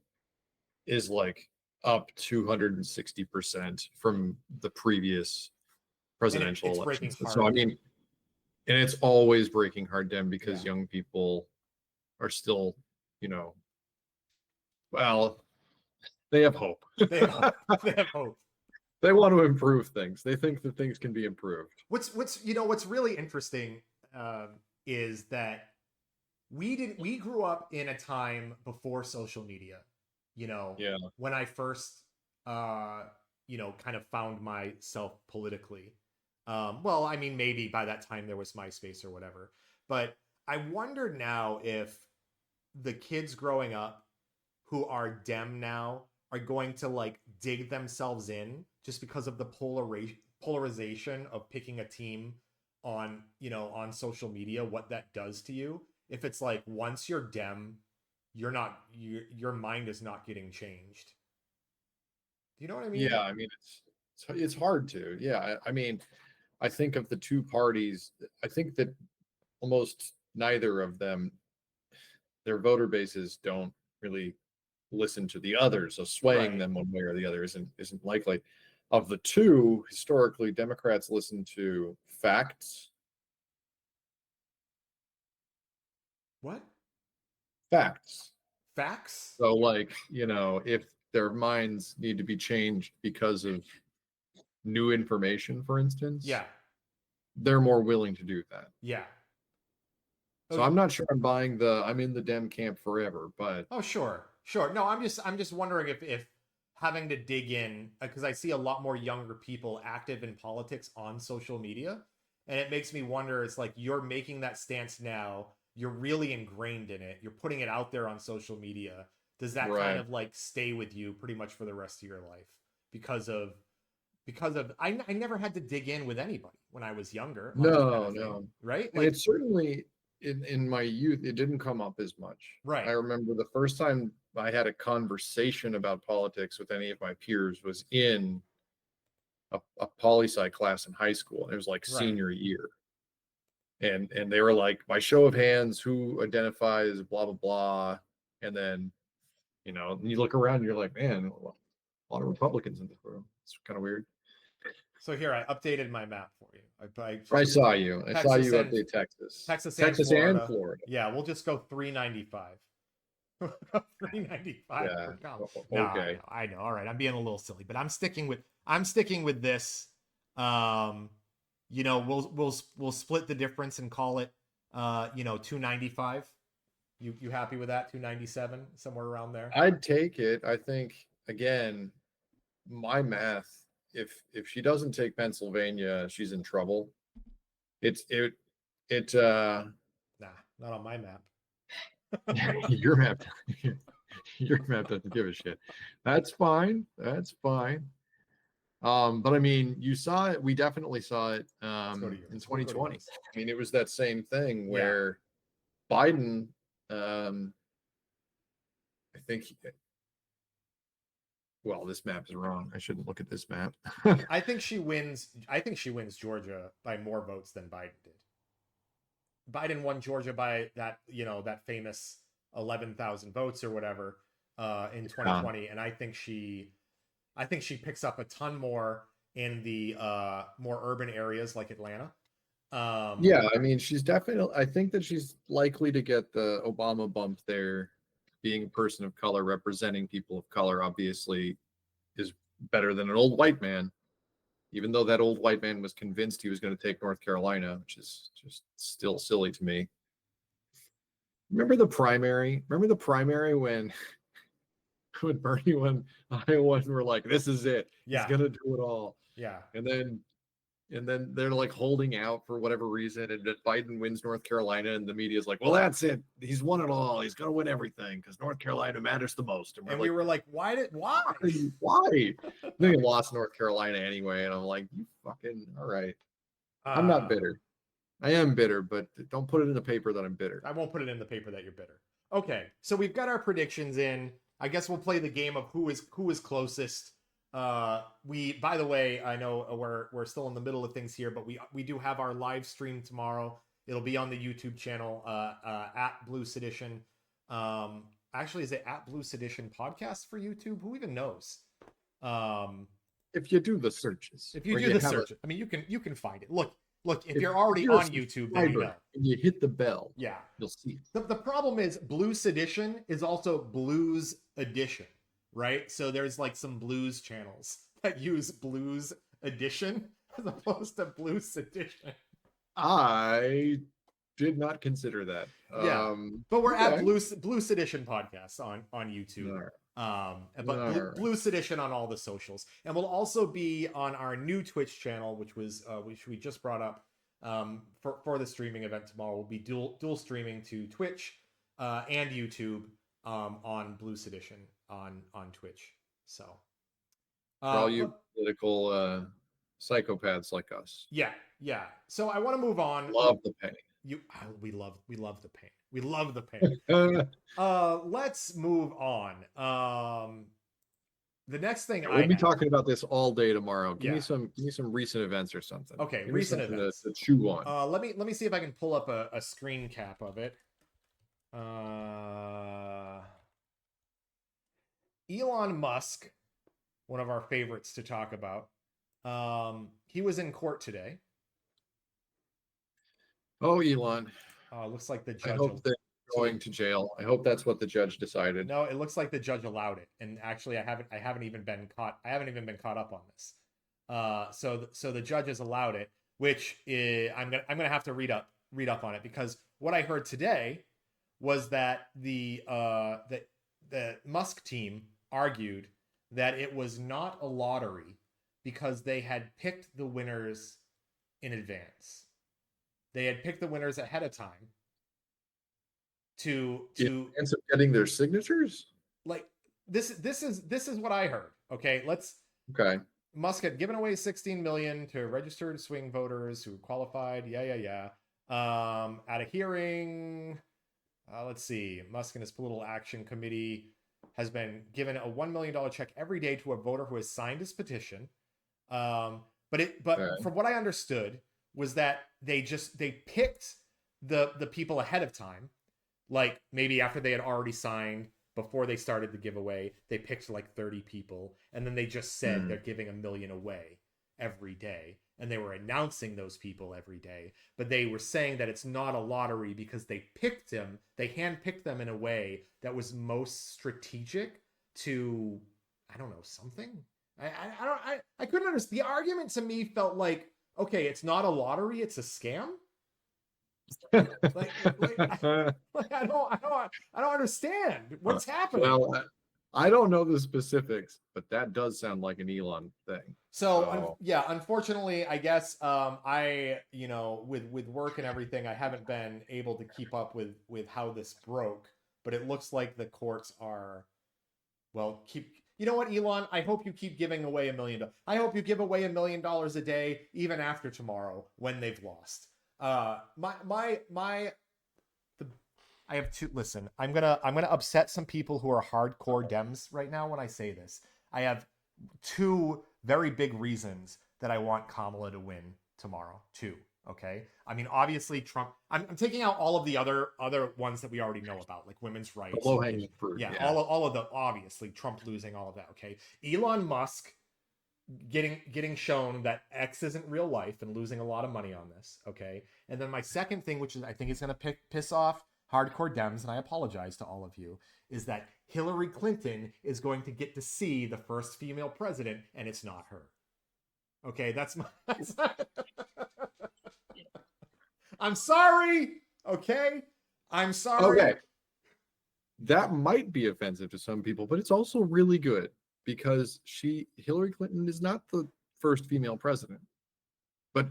is like up 260% from the previous presidential elections. So I mean, and it's always breaking hard, Dem, because young people are still, you know, well, they have hope. They have hope. They want to improve things. They think that things can be improved. What's really interesting is that we grew up in a time before social media. When I first kind of found myself politically. Well, I mean, maybe by that time there was MySpace or whatever. But I wonder now if the kids growing up who are Dem now are going to like dig themselves in just because of the polarization of picking a team on social media, what that does to you. If it's like once you're Dem, your mind is not getting changed. Do you know what I mean? Yeah, I mean it's hard to. Yeah, I mean, I think of the two parties, I think that almost neither of them, their voter bases don't really listen to the other, so swaying them one way or the other isn't likely. Of the two, historically, Democrats listen to facts. What? Facts. So like, if their minds need to be changed because of new information, for instance, they're more willing to do that. So I'm not sure I'm in the Dem camp forever, but sure. No, I'm just wondering if having to dig in, because I see a lot more younger people active in politics on social media, and it makes me wonder, it's like you're making that stance now, you're really ingrained in it, you're putting it out there on social media. Does that kind of like stay with you pretty much for the rest of your life? Because I never had to dig in with anybody when I was younger. No. Right? And it's certainly in my youth, it didn't come up as much. Right. I remember the first time I had a conversation about politics with any of my peers was in a poli-sci class in high school. It was like senior year. And they were like, by show of hands, who identifies blah, blah, blah. And then, you look around and you're like, man, a lot of Republicans in this room. It's kind of weird. So here, I updated my map for you. I saw you. I saw you update Texas. Texas and Florida. Yeah, we'll just go 395. 395 per count. Okay. I know. All right, I'm being a little silly, but I'm sticking with this. We'll split the difference and call it 295. You happy with that? 297, somewhere around there. I'd take it. I think, again, my math, if she doesn't take Pennsylvania, she's in trouble. Nah, not on my map. Your map doesn't give a shit. That's fine. But I mean, you saw it. We definitely saw it in 2020. I mean, it was that same thing where Biden, I think. Well, this map is wrong. I shouldn't look at this map. I think she wins Georgia by more votes than Biden did. Biden won Georgia by that famous 11,000 votes or whatever in 2020, and I think she picks up a ton more in the more urban areas like Atlanta. Yeah, I mean, I think that she's likely to get the Obama bump there. Being a person of color, representing people of color, obviously is better than an old white man, even though that old white man was convinced he was going to take North Carolina, which is just still silly to me. Remember the primary when when Iowans were like, "This is it. Yeah. He's gonna do it all." Yeah. And then they're like holding out for whatever reason, and then Biden wins North Carolina, and the media's like, "Well, that's it. He's won it all. He's gonna win everything because North Carolina matters the most." And we were like, why? Why? Then he lost North Carolina anyway, and I'm like, "You fucking all right." I'm not bitter. I am bitter, but don't put it in the paper that I'm bitter. I won't put it in the paper that you're bitter. Okay, so we've got our predictions in. I guess we'll play the game of who is closest. By the way, I know we're still in the middle of things here, but we do have our live stream tomorrow. It'll be on the YouTube channel at Blue Sedition. Actually, is it at Blue Sedition Podcast for YouTube? Who even knows? If you do the searches, if you do the search, I mean, you can find it. Look, if you're already on YouTube, then you know. And you hit the bell, yeah, you'll see it. The problem is Blue Sedition is also Blues Edition, right? So there's like some blues channels that use Blues Edition as opposed to Blue Sedition. I did not consider that. Yeah, but we're at Blue Sedition Podcast on YouTube. But Blue Sedition on all the socials, and we'll also be on our new Twitch channel, which we just brought up for the streaming event tomorrow. We'll be dual streaming to Twitch and YouTube on Blue Sedition on Twitch. So for all you political psychopaths like us, yeah. So I want to move on. Love the pain. We love the pain. We love the pain. Let's move on. The next thing we'll be talking about this all day tomorrow. Give me some recent events or something. Okay, give recent events to chew on. Let me see if I can pull up a screen cap of it. Elon Musk, one of our favorites to talk about. He was in court today. Oh, Elon. Looks like the judge. I hope they're going to jail. I hope that's what the judge decided. No, it looks like the judge allowed it. And actually, I haven't even been caught up on this. So the judge has allowed it, which I'm gonna have to read up on it, because what I heard today was that the Musk team argued that it was not a lottery because they had picked the winners in advance. They had picked the winners ahead of time to ends up getting their signatures. Like this is what I heard. Okay. Musk had given away 16 million to registered swing voters who qualified. Yeah. At a hearing, let's see. Musk and his political action committee has been given a $1 million check every day to a voter who has signed his petition. But from what I understood was that they picked the people ahead of time, like maybe after they had already signed, before they started the giveaway, they picked like 30 people, and then they just said they're giving $1 million away every day, and they were announcing those people every day. But they were saying that it's not a lottery because they handpicked them in a way that was most strategic to, I don't know, something. I couldn't understand. The argument to me felt like, okay, it's not a lottery, it's a scam. I don't understand what's happening. Well, I don't know the specifics, but that does sound like an Elon thing. So yeah, unfortunately, I guess I with work and everything, I haven't been able to keep up with how this broke. But it looks like the courts are, well, you know what, Elon? I hope you keep giving away $1 million. I hope you give away $1 million a day, even after tomorrow when they've lost. I have two. Listen, I'm gonna upset some people who are hardcore Dems right now when I say this. I have two very big reasons that I want Kamala to win tomorrow. Two. Okay. I mean, obviously Trump. I'm taking out all of the other ones that we already know about, like women's rights. Low hanging fruit. Yeah. All of the, obviously Trump losing, all of that. Okay. Elon Musk getting shown that X isn't real life and losing a lot of money on this. Okay. And then my second thing, which is I think is going to piss off hardcore Dems, and I apologize to all of you, is that Hillary Clinton is going to get to see the first female president, and it's not her. Okay. That's I'm sorry. Okay. I'm sorry. Okay. that might be offensive to some people, but it's also really good because Hillary Clinton is not the first female president. But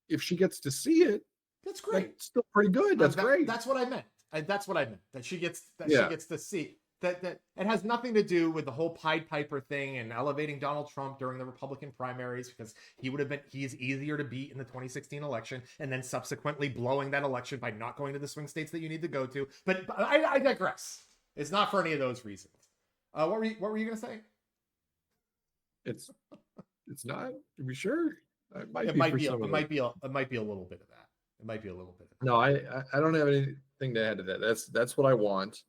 if she gets to see it, That's great. that's still pretty good. That's great. That's what I meant. That's what I meant. That she gets Yeah. to see that it has nothing to do with the whole Pied Piper thing and elevating Donald Trump during the Republican primaries, because he's easier to beat in the 2016 election, and then subsequently blowing that election by not going to the swing states that you need to go to. But I digress. It's not for any of those reasons. What were you gonna say? It's not. Are we sure? It might be a little bit of that. It might be a little bit of that. No, I don't have anything to add to that. That's what I want,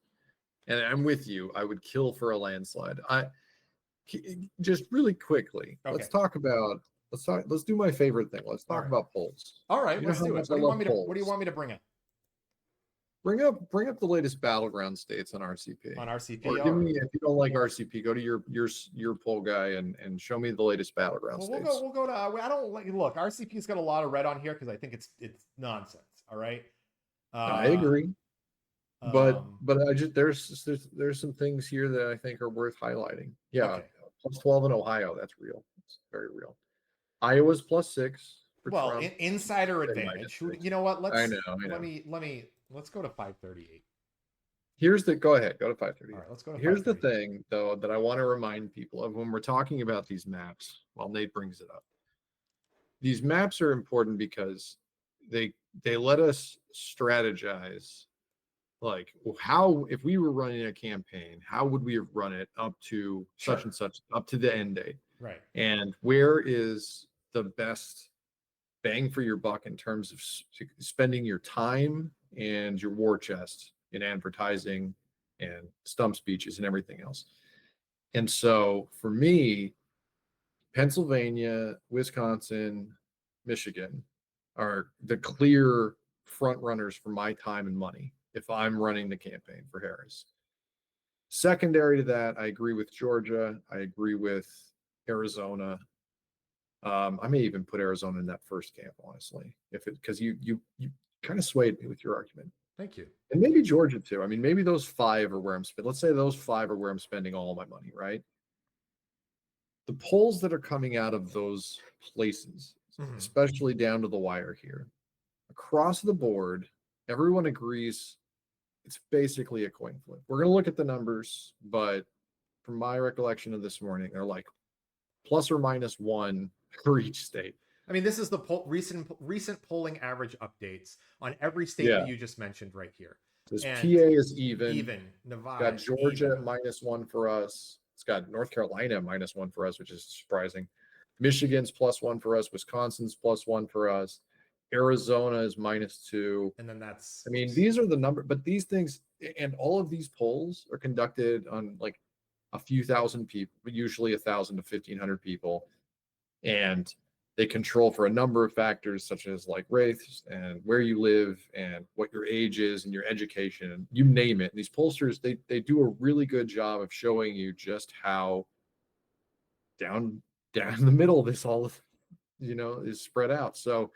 and I'm with you. I would kill for a landslide. Just really quickly. Okay. Let's do my favorite thing. Let's talk about polls. All right, let's do it. What do you want me to bring up? Bring up the latest battleground states on RCP. On RCP. Or give me, if you don't like RCP, go to your poll guy and show me the latest battleground states. We'll go to. I don't like. Look, RCP's got a lot of red on here because I think it's nonsense. All right. I agree. But there's some things here that I think are worth highlighting. Yeah, okay. Plus 12 in Ohio. That's real. It's very real. Iowa's +6. Well, insider advantage. You know what? I know. Let's go to 538. Go ahead. Go to 538. All right, let's go to 538. Here's the thing, though, that I want to remind people of when we're talking about these maps. While Nate brings it up, these maps are important because they let us strategize. Like, how, if we were running a campaign, how would we have run it up to such and such, up to the end date? Right. And where is the best bang for your buck in terms of spending your time and your war chest in advertising and stump speeches and everything else. And so for me, Pennsylvania, Wisconsin, Michigan are the clear front runners for my time and money if I'm running the campaign for Harris. Secondary to that, I agree with Georgia. I agree with Arizona. I may even put Arizona in that first camp, honestly, because you kind of swayed me with your argument. Thank you. And maybe Georgia too. I mean, maybe those 5 are where I'm spending. Let's say those 5 are where I'm spending all my money, right? The polls that are coming out of those places, especially down to the wire here, across the board, everyone agrees it's basically a coin flip. We're going to look at the numbers, but from my recollection of this morning, they're like plus or minus 1 for each state. I mean, this is the recent polling average updates on every state that you just mentioned right here. This PA is even. Even. Nevada. Got Georgia -1 for us. It's got North Carolina -1 for us, which is surprising. Michigan's +1 for us. Wisconsin's +1 for us. Arizona is -2. And then I mean, these are the numbers, but these things, and all of these polls are conducted on like a few thousand people, usually 1,000 to 1,500 people. And they control for a number of factors, such as like race and where you live and what your age is and your education, and you name it. And these pollsters, they do a really good job of showing you just how down the middle this all, is spread out. So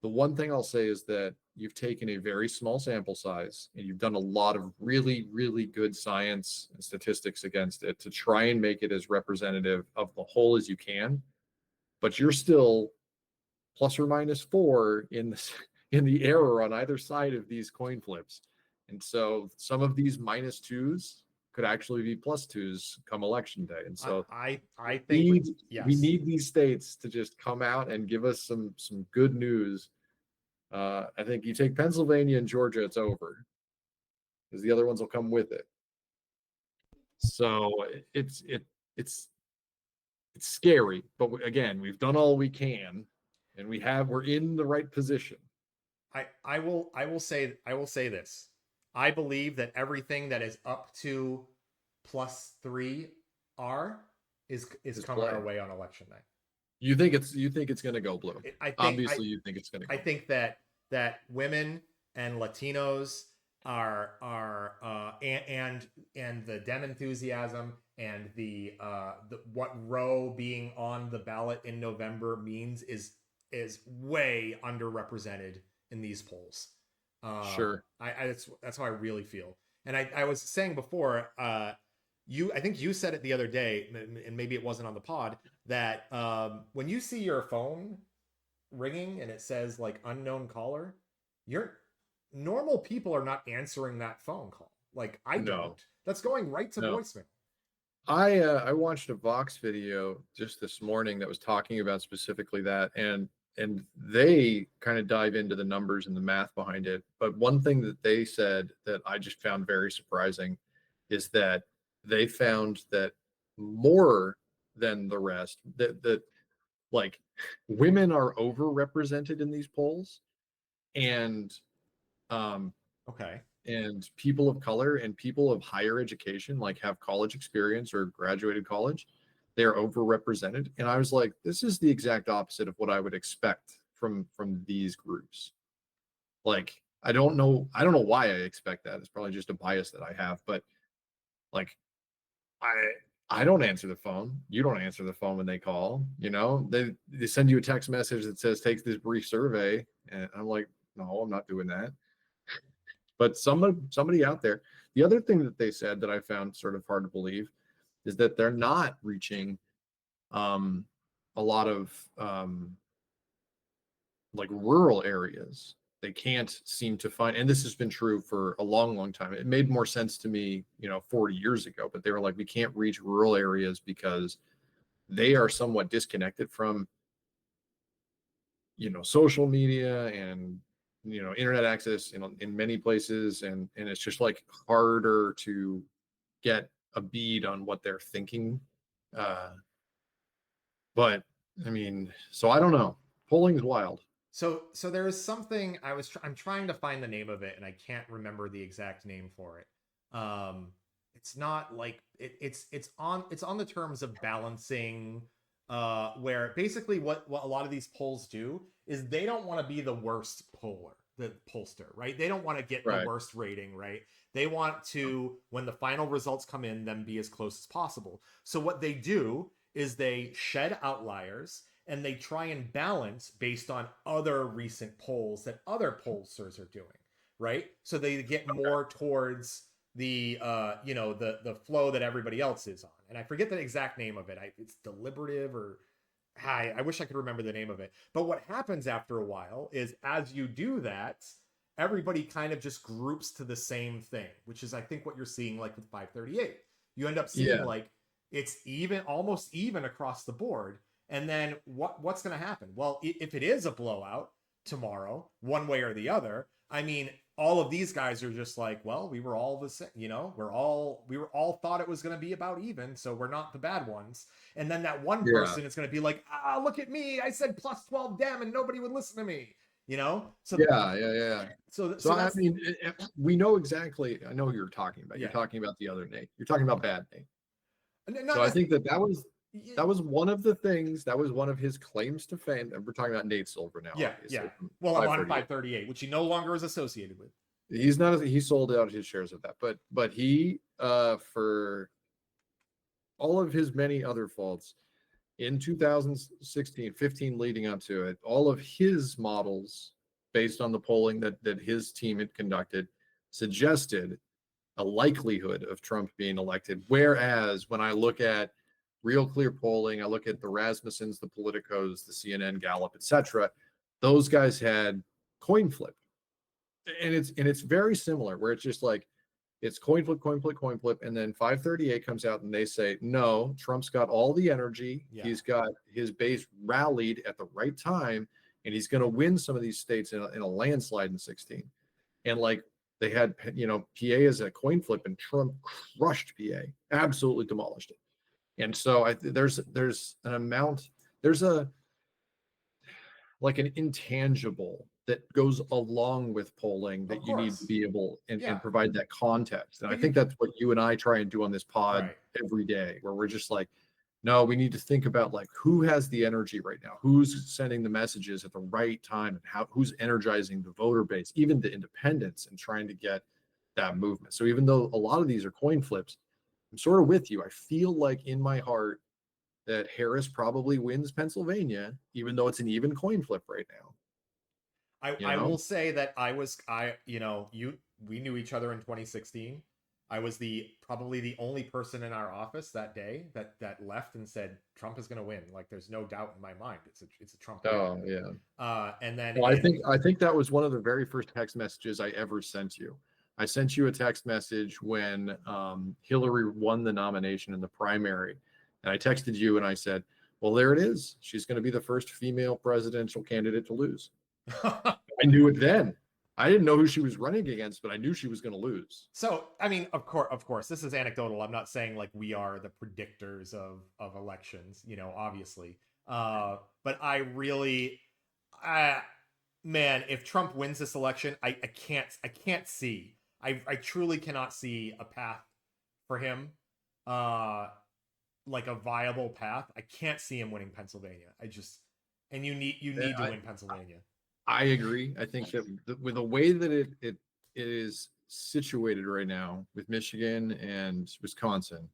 the one thing I'll say is that you've taken a very small sample size and you've done a lot of really, really good science and statistics against it to try and make it as representative of the whole as you can. But you're still plus or minus 4 in the error on either side of these coin flips. And so some of these -2s could actually be +2s come election day. And so I think we need these states to just come out and give us some good news. I think you take Pennsylvania and Georgia, it's over, because the other ones will come with it. So it's scary, but again, we've done all we can, and we're in the right position. I will say this. I believe that everything that is up to +3 is coming our way on election night. You think it's going to go blue? Obviously, you think it's going to go. I think that women and Latinos are and the Dem enthusiasm and the what Roe being on the ballot in November means is way underrepresented in these polls. Sure. That's how I really feel. And I was saying before, I think you said it the other day, and maybe it wasn't on the pod, that when you see your phone ringing and it says like unknown caller, you're normal people are not answering that phone call. Like I No, don't. That's going right to no. voicemail. I watched a Vox video just this morning that was talking about specifically that, and they kind of dive into the numbers and the math behind it. But one thing that they said that I just found very surprising is that they found that more than the rest, that like women are overrepresented in these polls, and um Okay. and people of color and people of higher education, like have college experience or graduated college, they're overrepresented. And I was like, this is the exact opposite of what I would expect from these groups. Like, I don't know why I expect that. It's probably just a bias that I have, but like I I don't answer the phone. You don't answer the phone when they call. They send you a text message that says take this brief survey, and I'm like, no, I'm not doing that. But somebody out there. The other thing that they said that I found sort of hard to believe is that they're not reaching um, a lot of like rural areas. They can't seem to find, and this has been true for a long, long time. It made more sense to me, 40 years ago, but they were like, we can't reach rural areas because they are somewhat disconnected from, social media and internet access in many places, and it's just like harder to get a bead on what they're thinking. uh but I mean, so I don't know. Polling is wild. So there is something I'm trying to find the name of it and I can't remember the exact name for it. It's not like it's on the terms of balancing, where basically what a lot of these polls do is they don't want to be the worst the pollster, right? They don't want to get the Right. worst rating, right? They want to, when the final results come in, them be as close as possible. So what they do is they shed outliers and they try and balance based on other recent polls that other pollsters are doing, right? So they get more towards the the flow that everybody else is on. And I forget the exact name of it. It's deliberative, or I wish I could remember the name of it. But what happens after a while is as you do that, everybody kind of just groups to the same thing, which is I think what you're seeing like with 538. You end up seeing Yeah. like it's even, almost even across the board. And then what's going to happen? Well, if it is a blowout tomorrow, one way or the other, I mean, all of these guys are just like, well, we were all the same, we were all thought it was going to be about even, so we're not the bad ones. And then that one Yeah. person is going to be like, look at me, I said plus 12 dem and nobody would listen to me, so Yeah. Yeah. Yeah. So so I that's mean, we know exactly. I know who you're talking about. You're yeah. talking about the other Nate. You're talking about bad Nate. So Not I think that was necessarily. one of the things, that was one of his claims to fame. And we're talking about Nate Silver now, Yeah, obviously, yeah. from Well, I'm on 538. 538, which he no longer is associated with. He's not, he sold out his shares of that, but he, for all of his many other faults in 2016, 15 leading up to it, all of his models based on the polling that his team had conducted suggested a likelihood of Trump being elected. Whereas when I look at real clear polling, I look at the Rasmussens, the Politicos, the CNN, Gallup, etc., those guys had coin flip. And it's very similar, where it's just like it's coin flip, coin flip, coin flip, and then 538 comes out and they say, no, Trump's got all the energy. Yeah. He's got his base rallied at the right time, and he's going to win some of these states in a landslide in 16. And like they had, PA as a coin flip, and Trump crushed PA, absolutely demolished it. And so there's an amount, there's a like an intangible that goes along with polling Of that you need to course. be able and Yeah. provide that context. And I But you think that's what you and I try and do on this pod right. every day, where we're just like, no, we need to think about like who has the energy right now, who's sending the messages at the right time, and who's energizing the voter base, even the independents, and trying to get that movement. So even though a lot of these are coin flips, I'm sort of with you. I feel like in my heart that Harris probably wins Pennsylvania, even though it's an even coin flip right now. I will say that I was I you know you we knew each other in 2016. I was probably the only person in our office that day that left and said Trump is going to win. Like, there's no doubt in my mind. It's a Trump win. Oh yeah. And then Well, I think that was one of the very first text messages I ever sent you. I sent you a text message when Hillary won the nomination in the primary, and I texted you and I said, "Well, there it is. She's going to be the first female presidential candidate to lose." I knew it then. I didn't know who she was running against, but I knew she was going to lose. So, I mean, of course, this is anecdotal. I'm not saying like we are the predictors of elections, obviously. But I really, man, if Trump wins this election, I can't see. I truly cannot see a path for him, like a viable path. I can't see him winning Pennsylvania. And you need to win Pennsylvania. I agree. I think that with the way that it is situated right now with Michigan and Wisconsin,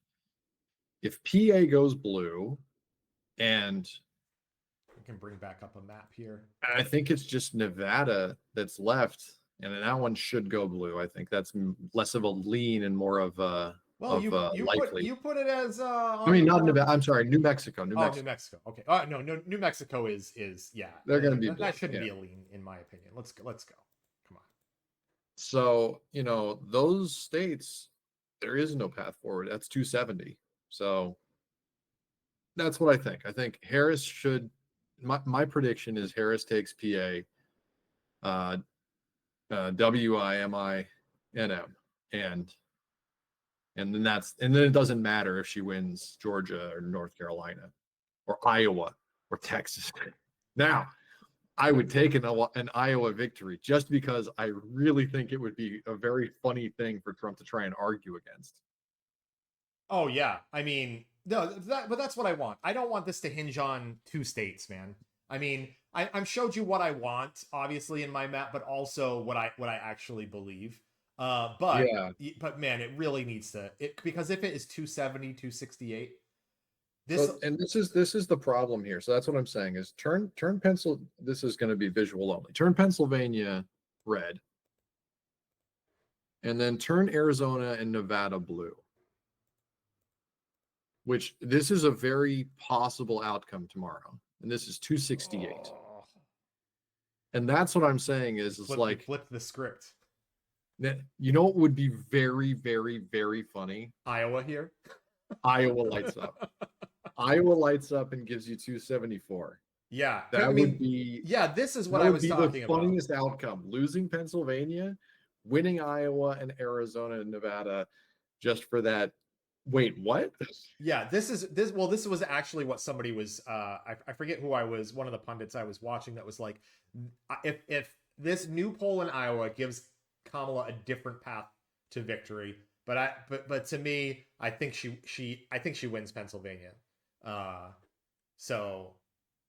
if PA goes blue, and we can bring back up a map here. I think it's just Nevada that's left, and then that one should go blue. I think that's less of a lean and more of a likely. You put it as I mean, not Nevada. I'm sorry, New Mexico. New Mexico. New Mexico. Okay. No, New Mexico is yeah. They're going to be that shouldn't be a lean in my opinion. Let's go. Come on. So those states, there is no path forward. That's 270. So that's what I think. I think Harris should. My prediction is Harris takes PA, WIMINM, and then it doesn't matter if she wins Georgia or North Carolina or Iowa or Texas. Now, I would take an Iowa victory just because I really think it would be a very funny thing for Trump to try and argue against. Oh yeah, I mean, no, but that's what I want. I don't want this to hinge on 2 states, man. I mean, I showed you what I want, obviously, in my map, but also what I actually believe. But man, it really needs to because if it is 270, 268, this is the problem here. So that's what I'm saying is turn pencil. This is going to be visual only. Turn Pennsylvania red, and then turn Arizona and Nevada blue. Which this is a very possible outcome tomorrow, and this is 268. Oh. And that's what I'm saying is flip the script. What would be very, very, very funny? Iowa here. Iowa lights up. Iowa lights up and gives you 274. Yeah, that would be. Yeah, this is what I was talking about. The funniest outcome: losing Pennsylvania, winning Iowa and Arizona and Nevada, just for that. Wait, what? Yeah, this was actually what somebody was. I forget who I was. One of the pundits I was watching that was like, if this new poll in Iowa gives Kamala a different path to victory, but to me, I think she wins Pennsylvania. So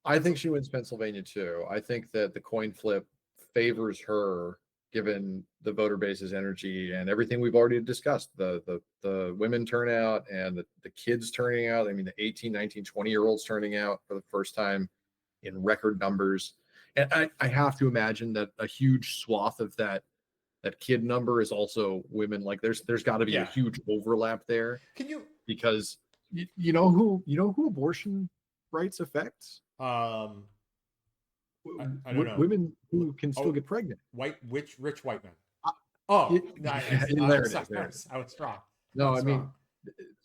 I think she wins Pennsylvania too. I think that the coin flip favors her, given the voter base's energy and everything we've already discussed, the women turnout and the kids turning out. I mean, the 18, 19, 20-year-olds turning out for the first time in record numbers. And I have to imagine that a huge swath of that kid number is also women. Like there's got to be a huge overlap there. Because you know who abortion rights affects? I don't know. Women who can still get pregnant. Rich white men. There it is. I was wrong. No, I mean,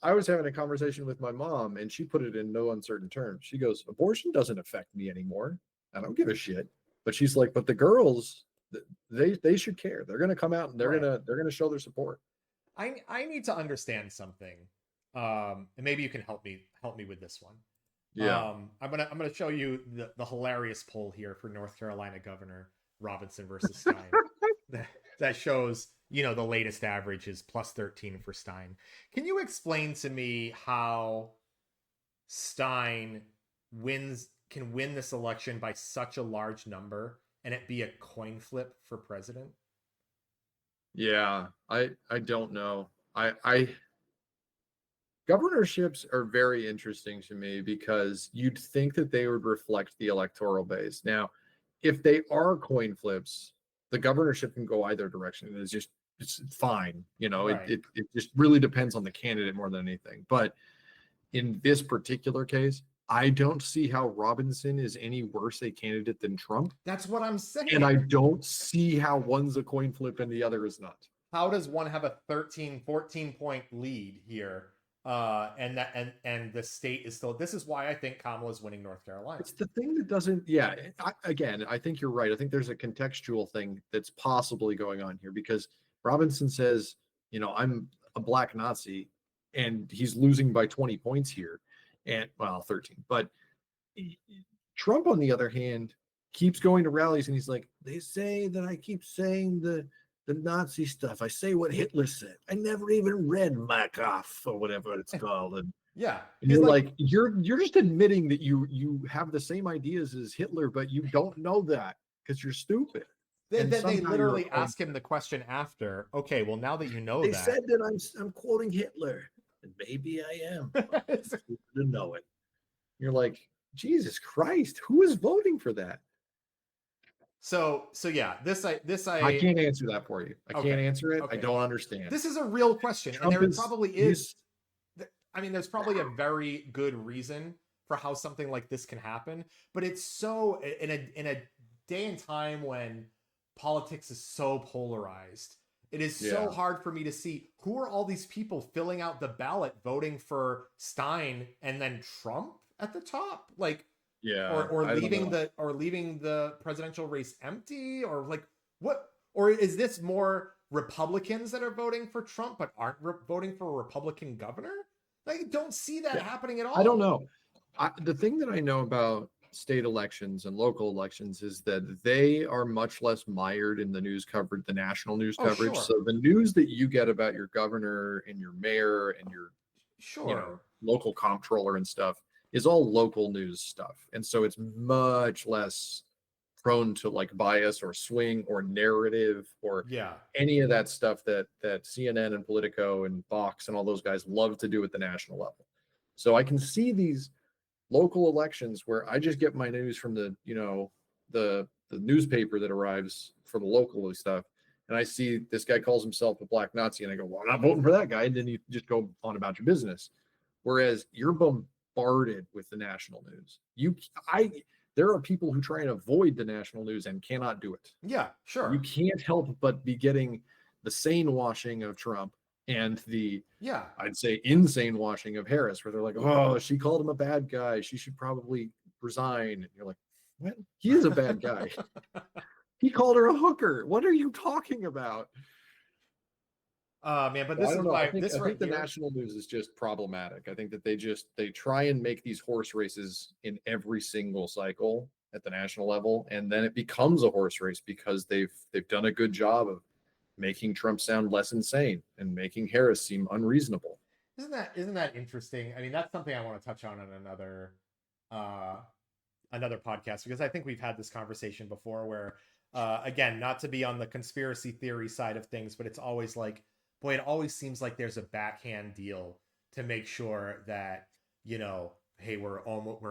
I was having a conversation with my mom, and she put it in no uncertain terms. She goes, "Abortion doesn't affect me anymore. I don't give a shit." But she's like, "But the girls, they should care. They're going to come out and they're gonna show their support." I need to understand something, and maybe you can help me with this one. Yeah. I'm gonna show you the hilarious poll here for North Carolina Governor Robinson versus Stein. that shows the latest average is +13 for Stein. Can you explain to me how Stein can win this election by such a large number and it be a coin flip for president? Yeah, I don't know. I governorships are very interesting to me because you'd think that they would reflect the electoral base. Now, if they are coin flips, the governorship can go either direction. It's just it's fine. Right. It just really depends on the candidate more than anything. But in this particular case, I don't see how Robinson is any worse a candidate than Trump. That's what I'm saying. And I don't see how one's a coin flip and the other is not. How does one have a 13, 14 point lead here? And the state is still, this is why I think Kamala's winning North Carolina. It's the thing that doesn't, again, I think you're right. I think there's a contextual thing that's possibly going on here because Robinson says, I'm a black Nazi and he's losing by 20 points here. And 13, but Trump, on the other hand, keeps going to rallies and he's like, they say that I keep saying the Nazi stuff. I say what Hitler said. I never even read Makoff or whatever it's called. And yeah, you're like you're just admitting that you have the same ideas as Hitler, but you don't know that because you're stupid. Then they literally ask him the question after. Okay, well now that you know they that, said that I'm quoting Hitler, and maybe I am. I'm stupid to know it. You're like, Jesus Christ, who is voting for that? So yeah, I can't answer that for you. I can't answer it. Okay. I don't understand. This is a real question, Trump and there probably is. I mean, there's probably a very good reason for how something like this can happen, but it's so in a day and time when politics is so polarized. It is so hard for me to see who are all these people filling out the ballot voting for Stein and then Trump at the top, like. Or leaving the presidential race empty, or like what? Or is this more Republicans that are voting for Trump but aren't voting for a Republican governor? I don't see that happening at all. I don't know. The thing that I know about state elections and local elections is that they are much less mired in the news coverage, the national news coverage. Sure. So the news that you get about your governor and your mayor and your local comptroller and stuff is all local news stuff. And so it's much less prone to like bias or swing or narrative or any of that stuff that CNN and Politico and Fox and all those guys love to do at the national level. So I can see these local elections where I just get my news from the newspaper that arrives for the local stuff. And I see this guy calls himself a black Nazi and I go, well, I'm not voting for that guy. And then you just go on about your business. Whereas you're bombarded with the national news. There are people who try and avoid the national news and cannot do it. Yeah, sure. You can't help but be getting the sane washing of Trump and the I'd say insane washing of Harris, where they're like, oh, she called him a bad guy. She should probably resign. And you're like, what? He is a bad guy. He called her a hooker. What are you talking about? Man, but this is why I think the national news is just problematic. I think that they try and make these horse races in every single cycle at the national level, and then it becomes a horse race because they've done a good job of making Trump sound less insane and making Harris seem unreasonable. Isn't that interesting? I mean, that's something I want to touch on in another podcast, because I think we've had this conversation before where again, not to be on the conspiracy theory side of things, but it's always like, boy, it always seems like there's a backhand deal to make sure that, hey, we're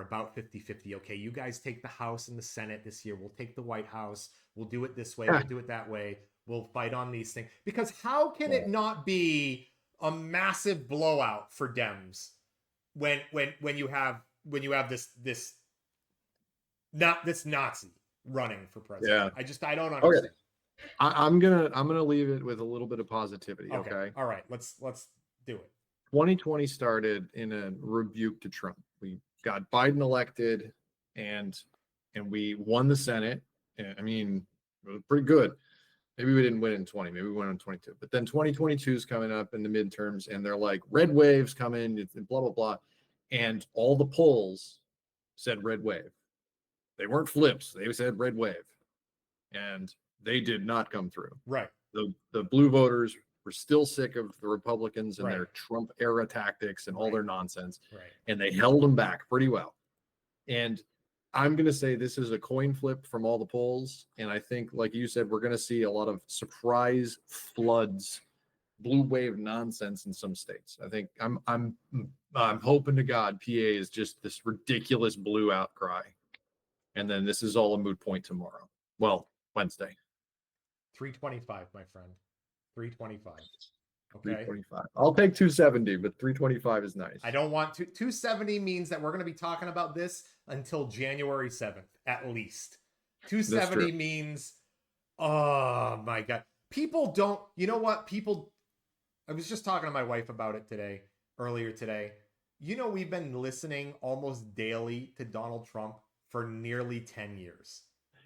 about 50-50. Okay, you guys take the House and the Senate this year. We'll take the White House. We'll do it this way. We'll do it that way. We'll fight on these things. Because how can it not be a massive blowout for Dems when you have this Nazi running for president? Yeah. I don't understand. Okay. I'm gonna leave it with a little bit of positivity. Okay. All right. Let's do it. 2020 started in a rebuke to Trump. We got Biden elected, and we won the Senate. I mean, it was pretty good. Maybe we didn't win in 20. Maybe we won in 22. But then 2022 is coming up in the midterms, and they're like, red waves coming, and blah blah blah, and all the polls said red wave. They weren't flips. They said red wave, and they did not come through. Right. The blue voters were still sick of the Republicans and their Trump era tactics and all their nonsense. Right. And they held them back pretty well. And I'm going to say this is a coin flip from all the polls. And I think, like you said, we're going to see a lot of surprise floods, blue wave nonsense in some states. I think I'm hoping to God PA is just this ridiculous blue outcry. And then this is all a moot point tomorrow. Well, Wednesday. 325, my friend. 325. Okay. 325. I'll take 270, but 325 is nice. I don't want to. 270 means that we're going to be talking about this until January 7th, at least. 270 means, oh my God. People don't, you know what? People, I was just talking to my wife about it earlier today. You know, we've been listening almost daily to Donald Trump for nearly 10 years.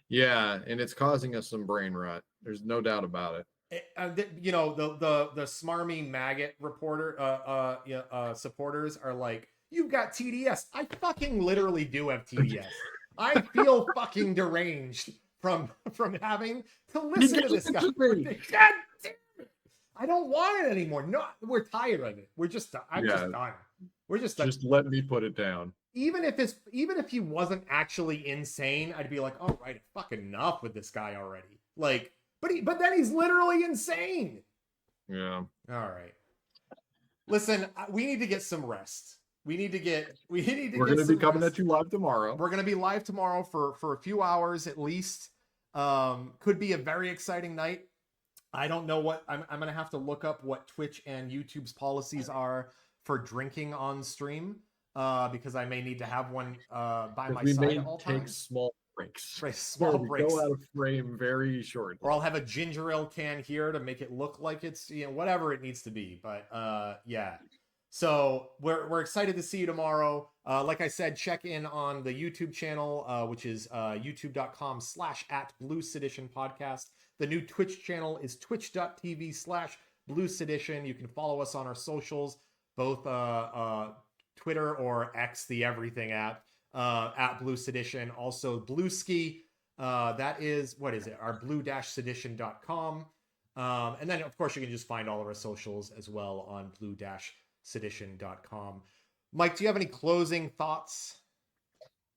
Yeah, and it's causing us some brain rot. There's no doubt about it. You know, the smarmy maggot supporters are like, you've got TDS. I fucking literally do have TDS. I feel fucking deranged from having to listen to this guy. God damn it. I don't want it anymore. No, we're tired of it. Just done. We're just done. Just let me put it down. Even if he wasn't actually insane, I'd be like, all right, fucking enough with this guy already. Like, but then he's literally insane. Yeah. All right. Listen, we need to get some rest. We're going to be coming at you live tomorrow. We're going to be live tomorrow for a few hours at least. Could be a very exciting night. I don't know what I'm going to have to look up what Twitch and YouTube's policies are for drinking on stream. Because I may need to have one by my side at all times. Take small breaks. Small breaks. Go out of frame very short. Or I'll have a ginger ale can here to make it look like it's, you know, whatever it needs to be. But yeah. So we're excited to see you tomorrow. Like I said, check in on the YouTube channel, which is youtube.com/@BlueSeditionPodcast. The new Twitch channel is twitch.tv/BlueSedition. You can follow us on our socials, both Twitter or X, the everything app, at Blue Sedition. Also Blueski, that is, what is it? Our blue-sedition.com. And then, of course, you can just find all of our socials as well on blue-sedition.com. Mike, do you have any closing thoughts?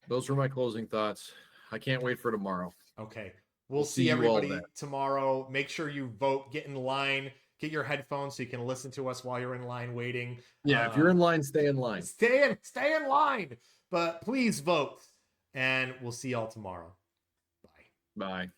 Those were my closing thoughts. I can't wait for tomorrow. Okay. We'll see everybody tomorrow. Make sure you vote, get in line. Get your headphones so you can listen to us while you're in line waiting. Yeah, if you're in line, stay in line. Stay in line. But please vote. And we'll see y'all tomorrow. Bye. Bye.